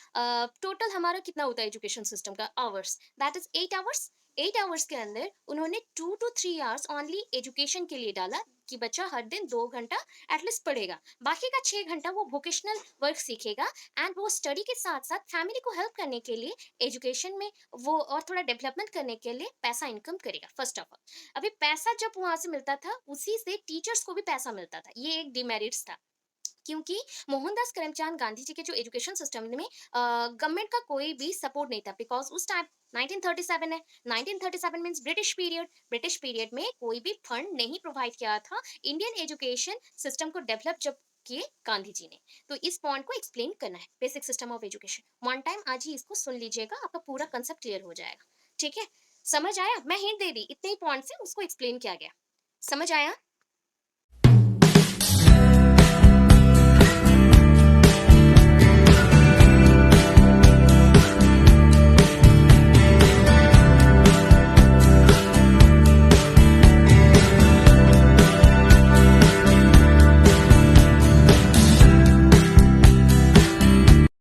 टोटल हमारा कितना होता है एजुकेशन सिस्टम का hours, that is 8 hours. 8 hours के अंदर उन्होंने 2 to 3 आवर्स ओनली एजुकेशन के लिए डाला, कि बच्चा हर दिन 2 घंटा एटलीस्ट पढ़ेगा, बाकी का 6 घंटा वो वोकेशनल वर्क सीखेगा। एंड वो स्टडी के साथ साथ फैमिली को हेल्प करने के लिए एजुकेशन में वो और थोड़ा डेवलपमेंट करने के लिए पैसा इनकम करेगा। फर्स्ट ऑफ ऑल, अभी पैसा जब वहां से मिलता था उसी से टीचर्स को भी पैसा मिलता था, ये एक डिमेरिट्स था। क्योंकि मोहनदास करमचंद गांधी जी के जो एजुकेशन सिस्टम में गवर्नमेंट का कोई भी सपोर्ट नहीं था, बिकॉज उस टाइम 1937 है। 1937 means British period, British period में कोई भी फंड नहीं प्रोवाइड किया था इंडियन एजुकेशन सिस्टम को डेवलप जब किए गांधी जी ने। तो इस पॉइंट को एक्सप्लेन करना है, basic system of education. One time आज ही इसको सुन लीजिएगा, आपका पूरा कंसेप्ट क्लियर हो जाएगा। ठीक है, समझ आया? मैं हिंट दे दी, इतने ही पॉइंट से उसको एक्सप्लेन किया गया। समझ आया?